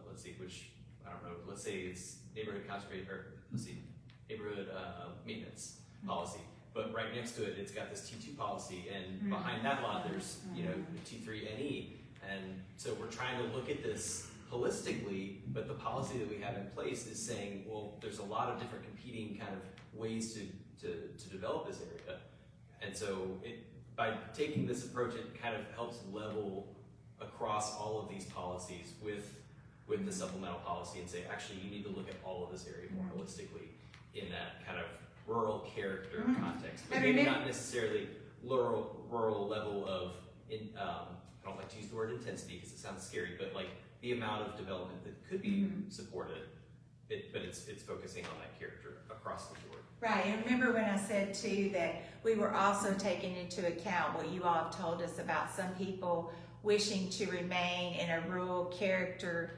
let's see, which, I don't know, let's say it's neighborhood conservation, or let's see, neighborhood maintenance policy. But right next to it, it's got this T2 policy, and behind that lot, there's, you know, T3 NE. And so we're trying to look at this holistically, but the policy that we have in place is saying, well, there's a lot of different competing kind of ways to develop this area. And so by taking this approach, it kind of helps level across all of these policies with the supplemental policy and say, actually, you need to look at all of this area more holistically in that kind of rural character context, but maybe not necessarily rural level of, I don't like to use the word intensity because it sounds scary, but like the amount of development that could be supported, but it's focusing on that character across the board. Right, and remember when I said too that we were also taking into account what you all have told us about some people wishing to remain in a rural character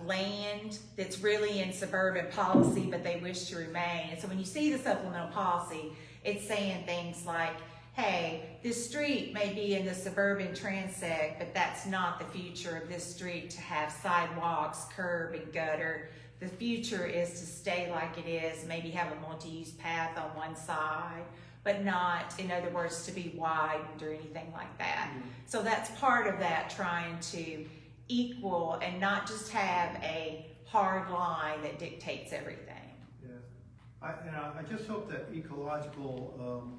land that's really in suburban policy, but they wish to remain. And so when you see the supplemental policy, it's saying things like, hey, this street may be in the suburban transect, but that's not the future of this street to have sidewalks, curb, and gutter. The future is to stay like it is, maybe have a multi-use path on one side, but not, in other words, to be widened or anything like that. So that's part of that, trying to equal and not just have a hard line that dictates everything. Yeah, I just hope that ecological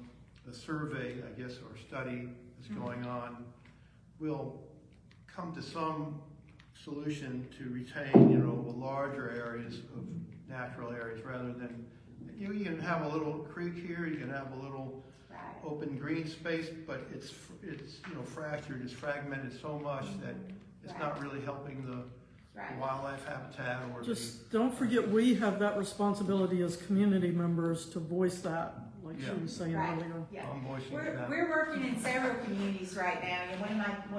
the survey, I guess, or study that's going on will come to some solution to retain, you know, the larger areas of natural areas rather than, you can have a little creek here, you can have a little open green space, but it's you know, fractured, it's fragmented so much that it's not really helping the wildlife habitat or Just don't forget, we have that responsibility as community members to voice that, like she was saying earlier. Yeah. I'm voicing We're, that. we're working in several communities right now, and one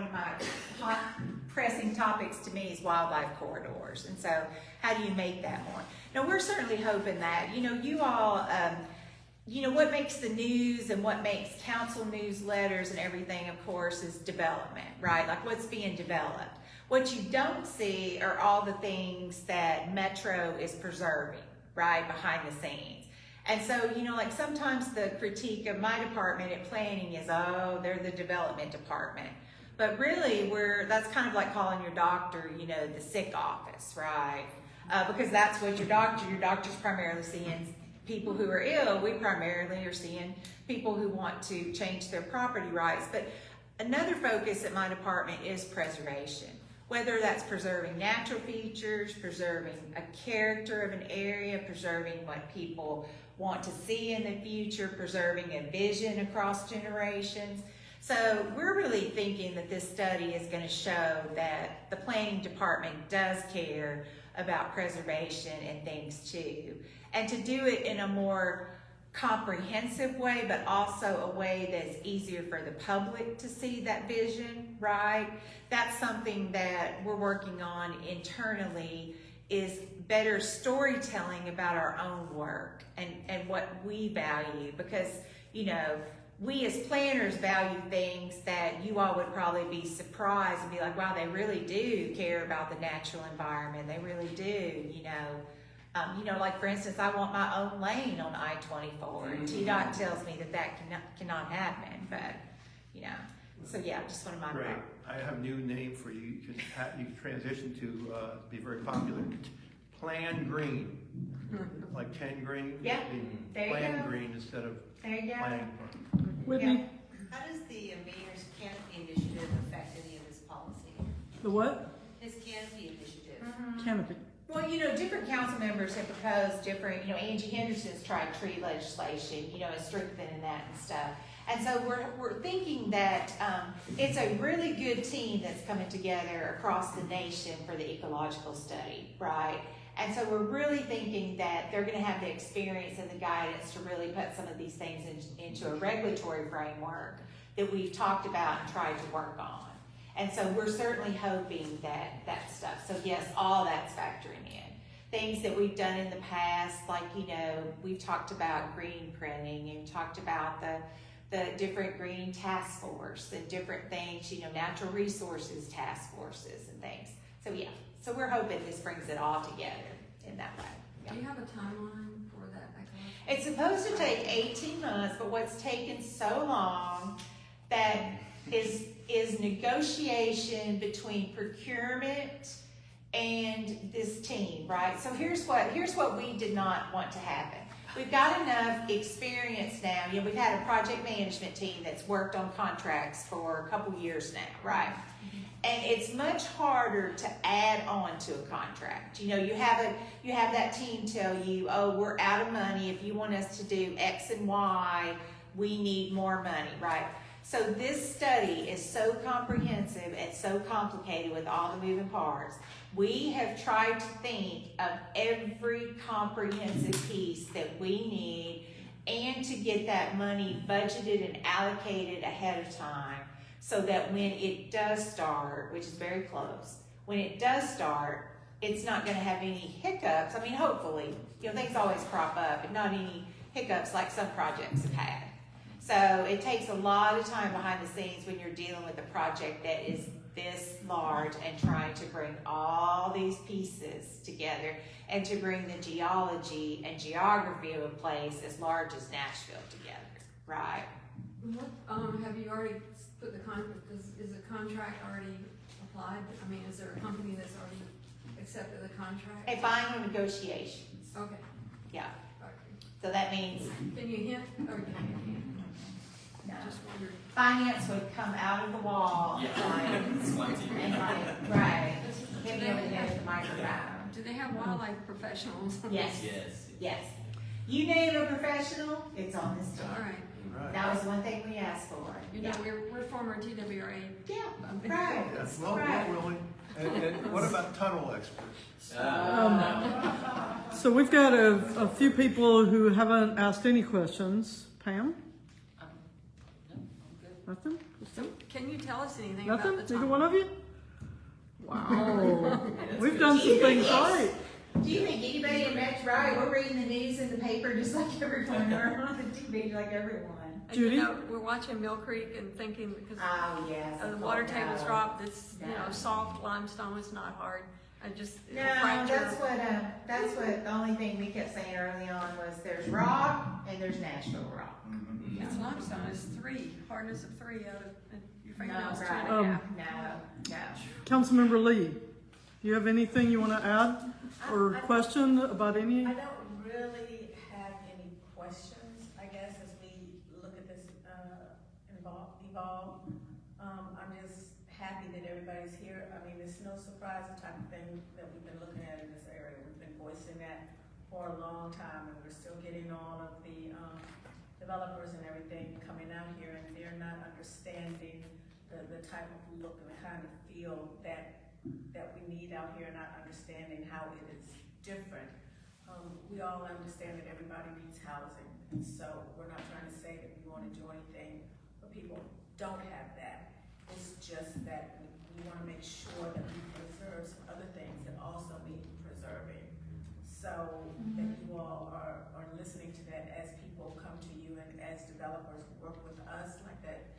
of my hot pressing topics to me is wildlife corridors. And so, how do you make that more? Now, we're certainly hoping that, you know, you all, you know, what makes the news and what makes council newsletters and everything, of course, is development, right? Like what's being developed. What you don't see are all the things that Metro is preserving, right, behind the scenes. And so, you know, like sometimes the critique of my department at planning is, oh, they're the development department. But really, that's kind of like calling your doctor, you know, the sick office, right? Because that's what your doctor's primarily seeing people who are ill. We primarily are seeing people who want to change their property rights. But another focus at my department is preservation. Whether that's preserving natural features, preserving a character of an area, preserving what people want to see in the future, preserving a vision across generations. So we're really thinking that this study is going to show that the planning department does care about preservation and things too. And to do it in a more comprehensive way, but also a way that's easier for the public to see that vision, right? That's something that we're working on internally, is better storytelling about our own work and what we value. Because, you know, we as planners value things that you all would probably be surprised and be like, wow, they really do care about the natural environment. They really do, you know, like for instance, I want my own lane on I-24, and TDOT tells me that cannot happen, but, you know, so yeah, just one of my. Great. I have a new name for you. You can transition to be very popular. Plan Green, like 10 green. Yeah, there you Plan go. Green instead of There you go. planning. Whitney, How does the mayor's canopy initiative affect any of this policy? the what? His canopy initiative. Canopy. Well, different council members have proposed different, Angie Henderson's tried tree legislation, and strengthening that and stuff. And so we're thinking that, it's a really good team that's coming together across the nation for the ecological study, right? And so we're really thinking that they're gonna have the experience and the guidance to really put some of these things into a regulatory framework that we've talked about and tried to work on. And so we're certainly hoping that stuff. So yes, all that's factoring in. Things that we've done in the past, like, we've talked about green printing and talked about the different green task force and different things, natural resources task forces and things. So yeah, so we're hoping this brings it all together in that way. Yeah. Do you have a timeline for that ecological? It's supposed to take 18 months, but what's taken so long that is negotiation between procurement and this team, right? So here's what we did not want to happen. We've got enough experience now. We've had a project management team that's worked on contracts for a couple years now, right? And it's much harder to add on to a contract. You have that team tell you, oh, we're out of money. If you want us to do X and Y, we need more money, right? So this study is so comprehensive and so complicated with all the moving parts. We have tried to think of every comprehensive piece that we need and to get that money budgeted and allocated ahead of time so that when it does start, which is very close, when it does start, it's not going to have any hiccups. I mean, hopefully, things always crop up, but not any hiccups like some projects have had. So it takes a lot of time behind the scenes when you're dealing with a project that is this large and trying to bring all these pieces together and to bring the geology and geography of a place as large as Nashville together, right? Have you already put the contract, is the contract already applied? I mean, is there a company that's already accepted the contract? A final negotiations, Okay. yeah. Okay. So that means Can you hint, or can you hint? no. Just wondered. Finance would come out of the wall It's my team. and right, hit me over the head with the microphone. Do they have wildlife professionals? Yes. Yes. Yes. You name a professional, it's on this team. All right. Right. That was one thing we asked for. You know, we're former TWRA. Yeah, right. Yes, well, Right. Willie, and what about tunnel experts? So we've got a few people who haven't asked any questions. Pam? Nothing? So can you tell us anything Nothing? about the Neither tunnel? one of you? Wow. We've done some things right. Do you think anybody in Metro, right, we're reading the news in the paper just like everyone, or on the TV like everyone. And, Judy? we're watching Mill Creek and thinking because Oh, yes. the of water course, table's no. dropped, it's, No. soft limestone, it's not hard. It'll No, fracture. that's what, the only thing we kept saying early on was there's rock and there's Nashville rock. It's limestone, it's 3, hardness of 3 out of, and your fingernails No, 2.5. right. No. Councilmember Lee, do you have anything you want to add or question about any? I don't really have any questions, I guess, as we look at this, evolve. I'm just happy that everybody's here. I mean, it's no surprise the type of thing that we've been looking at in this area. We've been voicing that for a long time, and we're still getting all of the, developers and everything coming out here, and they're not understanding the type of look and the kind of feel that we need out here, not understanding how it is different. We all understand that everybody needs housing, and so we're not trying to say that we want to do anything where people don't have that. It's just that we want to make sure that we preserve some other things that also need preserving. So that you all are listening to that as people come to you and as developers work with us, like that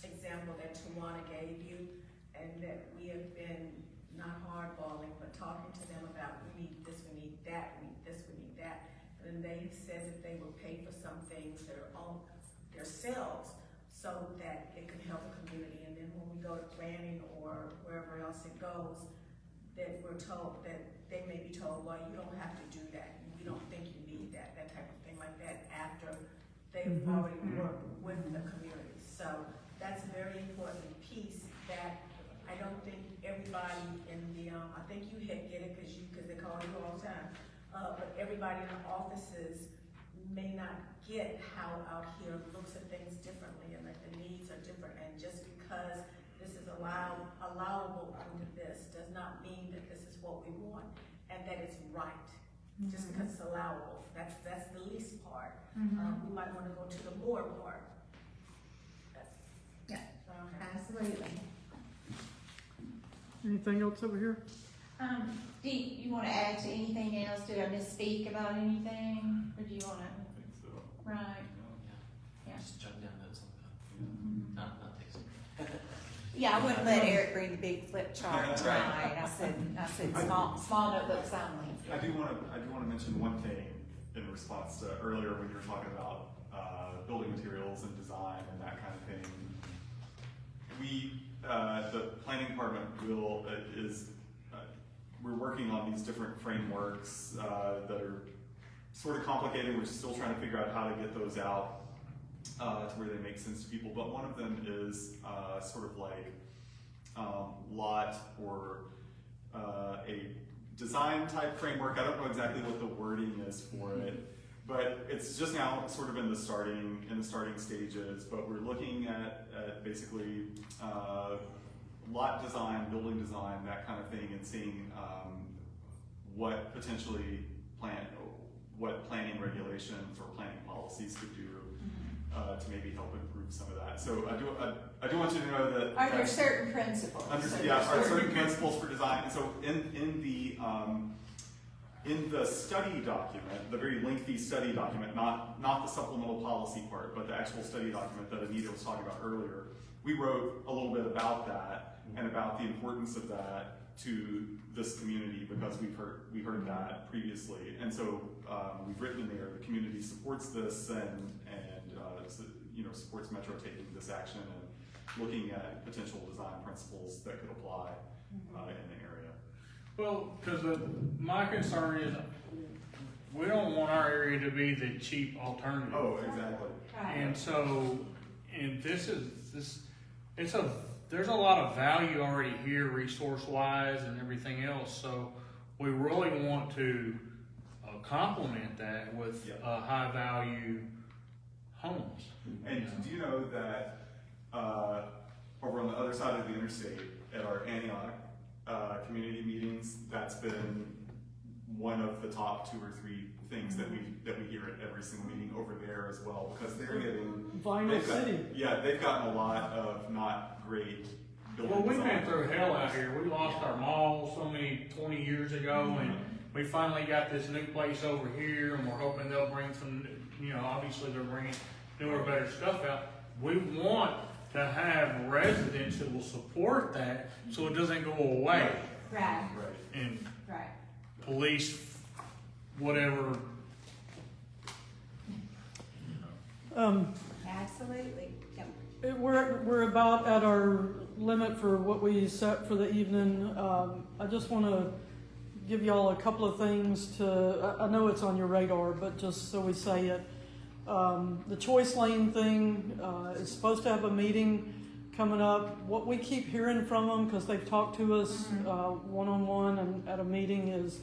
example that Tawana gave you, and that we have been not hardballing, but talking to them about we need this, we need that, we need this, we need that. And they've said that they will pay for some things that are on themselves so that it can help the community. And then when we go to planning or wherever else it goes, that we're told that they may be told, well, you don't have to do that. We don't think you need that type of thing like that after they've already worked with the community. So that's a very important piece that I don't think everybody in the I think you get it because they call you all the time. But everybody in the offices may not get how out here looks at things differently and that the needs are different. And just because this is allowable under this does not mean that this is what we want and that it's right. Just because it's allowable, that's the least part. We might want to go to the more part. Yeah, Okay. absolutely. Anything else over here? Do you want to add to anything else? Did I misspeak about anything? Or do you want to, I think so. right? Yeah. Yeah. Just jotting down notes on that. Not things. Yeah, I wouldn't let Eric bring the big flip chart tonight. I said small notebooks only. I do want to mention one thing in response to earlier when you were talking about building materials and design and that kind of thing. The planning department we're working on these different frameworks that are sort of complicated. We're still trying to figure out how to get those out to where they make sense to people. But one of them is sort of like lot or a design type framework. I don't know exactly what the wording is for it, but it's just now sort of in the starting stages. But we're looking at basically lot design, building design, that kind of thing, and seeing what potentially what planning regulations or planning policies could do to maybe help improve some of that. So I do want you to know that Are there certain principles? are certain principles for design. And so in the study document, the very lengthy study document, not the supplemental policy part, but the actual study document that Anita was talking about earlier, we wrote a little bit about that and about the importance of that to this community because we heard that previously. And so we've written in there, the community supports this and supports Metro taking this action and looking at potential design principles that could apply in the area. Well, because my concern is we don't want our area to be the cheap alternative. Oh, exactly. And so, there's a lot of value already here, resource-wise and everything else. So we really want to complement that with high-value homes. And do you know that over on the other side of the interstate at our Antioch community meetings, that's been one of the top 2 or 3 things that we hear at every single meeting over there as well, because they're getting Vinyl City. They've gotten a lot of not great building Well, we've been design. through hell out here. We lost our mall so many 20 years ago, and we finally got this new place over here, and we're hoping they'll bring some, obviously they're bringing newer, better stuff out. We want to have residents that will support that so it doesn't go away. Right, And right. police, whatever. Absolutely. Yep. We're about at our limit for what we set for the evening. I just want to give y'all a couple of things I know it's on your radar, but just so we say it. The choice lane thing is supposed to have a meeting coming up. What we keep hearing from them, because they've talked to us one-on-one and at a meeting, is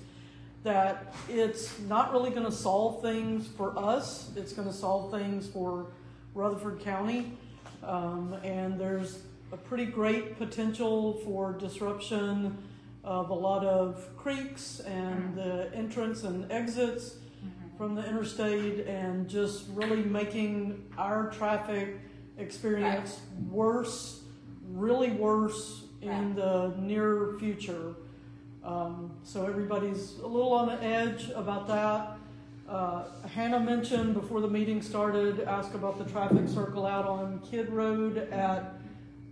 that it's not really going to solve things for us. It's going to solve things for Rutherford County. And there's a pretty great potential for disruption of a lot of creeks and the entrance and exits from the interstate, and just really making our traffic experience worse, really worse in the near future. So everybody's a little on the edge about that. Hannah mentioned before the meeting started, asked about the traffic circle out on Kidd Road at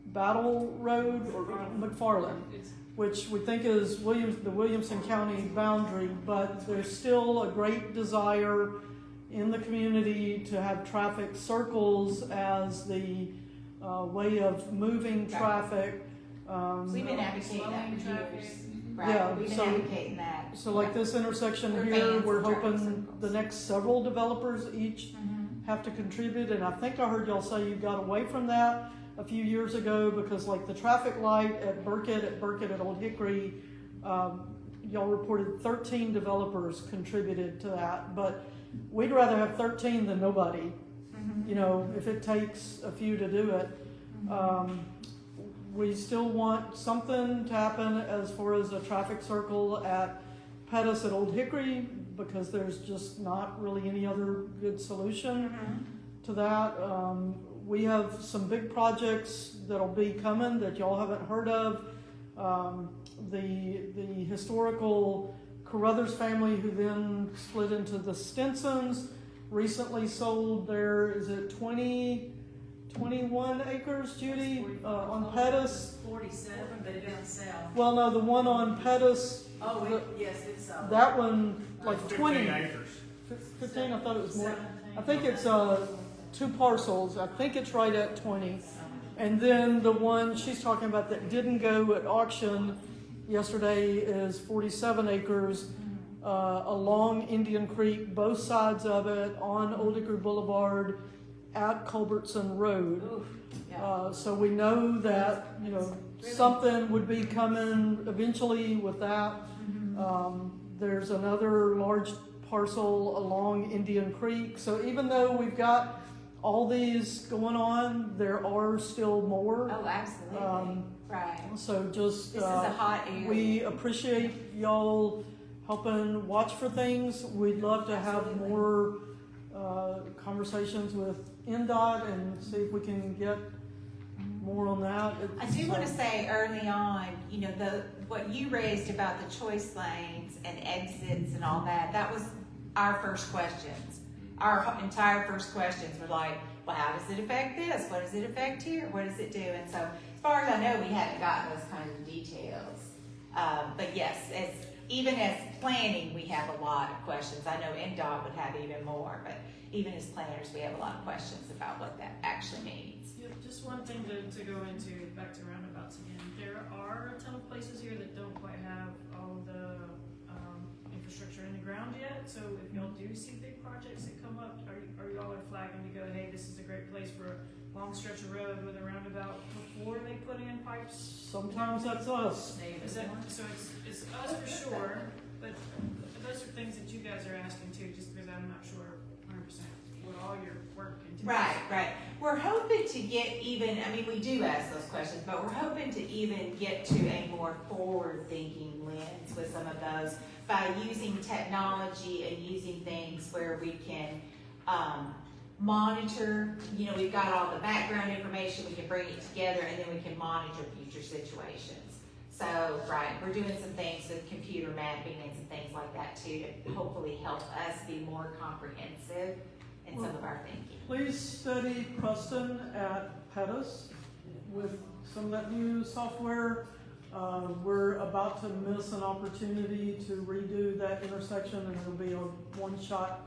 Battle Road or McFarland, which we think is the Williamson County boundary, but there's still a great desire in the community to have traffic circles as the way of moving traffic. We've been advocating that for years. Right. Yeah, We've been so- advocating that. So like this intersection We're here, fans we're of traffic hoping circles. the next several developers each have to contribute, and I think I heard y'all say you got away from that a few years ago because like the traffic light at Burkett at Old Hickory Y'all reported 13 developers contributed to that, but we'd rather have 13 than nobody. You know, if it takes a few to do it. We still want something to happen as far as a traffic circle at Pettus at Old Hickory, because there's just not really any other good solution to that. We have some big projects that'll be coming that y'all haven't heard of. The historical Carruthers family, who then split into the Stinsons, recently sold their, is it 21 acres, Judy, on Pettus? 47, but it didn't sell. Well, no, the one on Pettus, Yes, it's sold. that one, like 15 20. acres. 15, I thought it was more. I think it's 2 parcels. I think it's right at 20. And then the one she's talking about that didn't go at auction yesterday is 47 acres along Indian Creek, both sides of it, on Old Hickory Boulevard at Culbertson Road. So we know that, you know, something would be coming eventually with that. There's another large parcel along Indian Creek. So even though we've got all these going on, there are still more. Oh, absolutely. Right. So just, This is a hot area. we appreciate y'all helping watch for things. We'd love to have Absolutely. more conversations with NDOT and see if we can get more on that. I do want to say early on, you know, what you raised about the choice lanes and exits and all that, that was our first questions. Our entire first questions were like, well, how does it affect this? What does it affect here? What does it do? And so, as far as I know, we hadn't gotten those kinds of details. But yes, even as planning, we have a lot of questions. I know NDOT would have even more, but even as planners, we have a lot of questions about what that actually means. Yeah, just one thing to go into, back to roundabouts again. There are a ton of places here that don't quite have all of the infrastructure in the ground yet. So if y'all do see big projects that come up, are y'all flagging to go, hey, this is a great place for a long stretch of road with a roundabout before they put in pipes? Sometimes that's us. Is that, so it's us for sure, but those are things that you guys are asking too, just because I'm not sure 100% what all your work entails. Right. We're hoping to get even, I mean, we do ask those questions, but we're hoping to even get to a more forward-thinking lens with some of those by using technology and using things where we can monitor, you know, we've got all the background information, we can bring it together, and then we can monitor future situations. So, right, we're doing some things with computer mapping and some things like that too to hopefully help us be more comprehensive in some of our thinking. Please study Preston at Pettus with some of that new software. We're about to miss an opportunity to redo that intersection, and it'll be a one-shot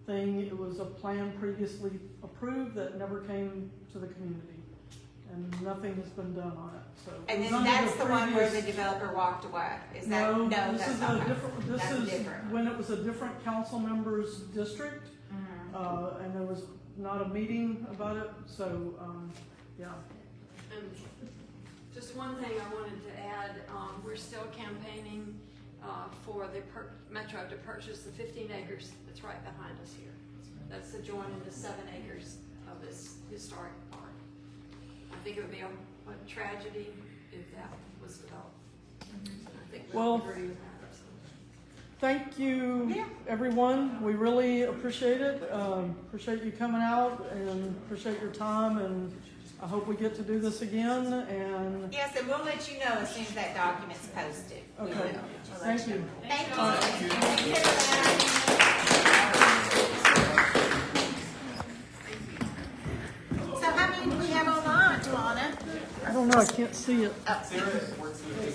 thing. It was a plan previously approved that never came to the community, and nothing has been done on it. So And it was then under that's the one where the previous- developer walked away. Is that, No, no, this that's is not a right. different, this That's is different. when it was a different council member's district, and there was not a meeting about it, so, yeah. And just one thing I wanted to add, we're still campaigning for the Metro to purchase the 15 acres that's right behind us here. That's to join into 7 acres of this historic park. I think it would be a tragedy if that was developed. I think we all Well, agree with that. So. Thank you, everyone. We really appreciate it. Appreciate you coming out and appreciate your time, and I hope we get to do this again. And Yes, and we'll let you know as soon as that document's posted. We okay, will. We'll let thank know. you. Thank you. Thank you. Thank you, everybody. So how many do we have online, Tawana? I don't know. I can't see it. Oh.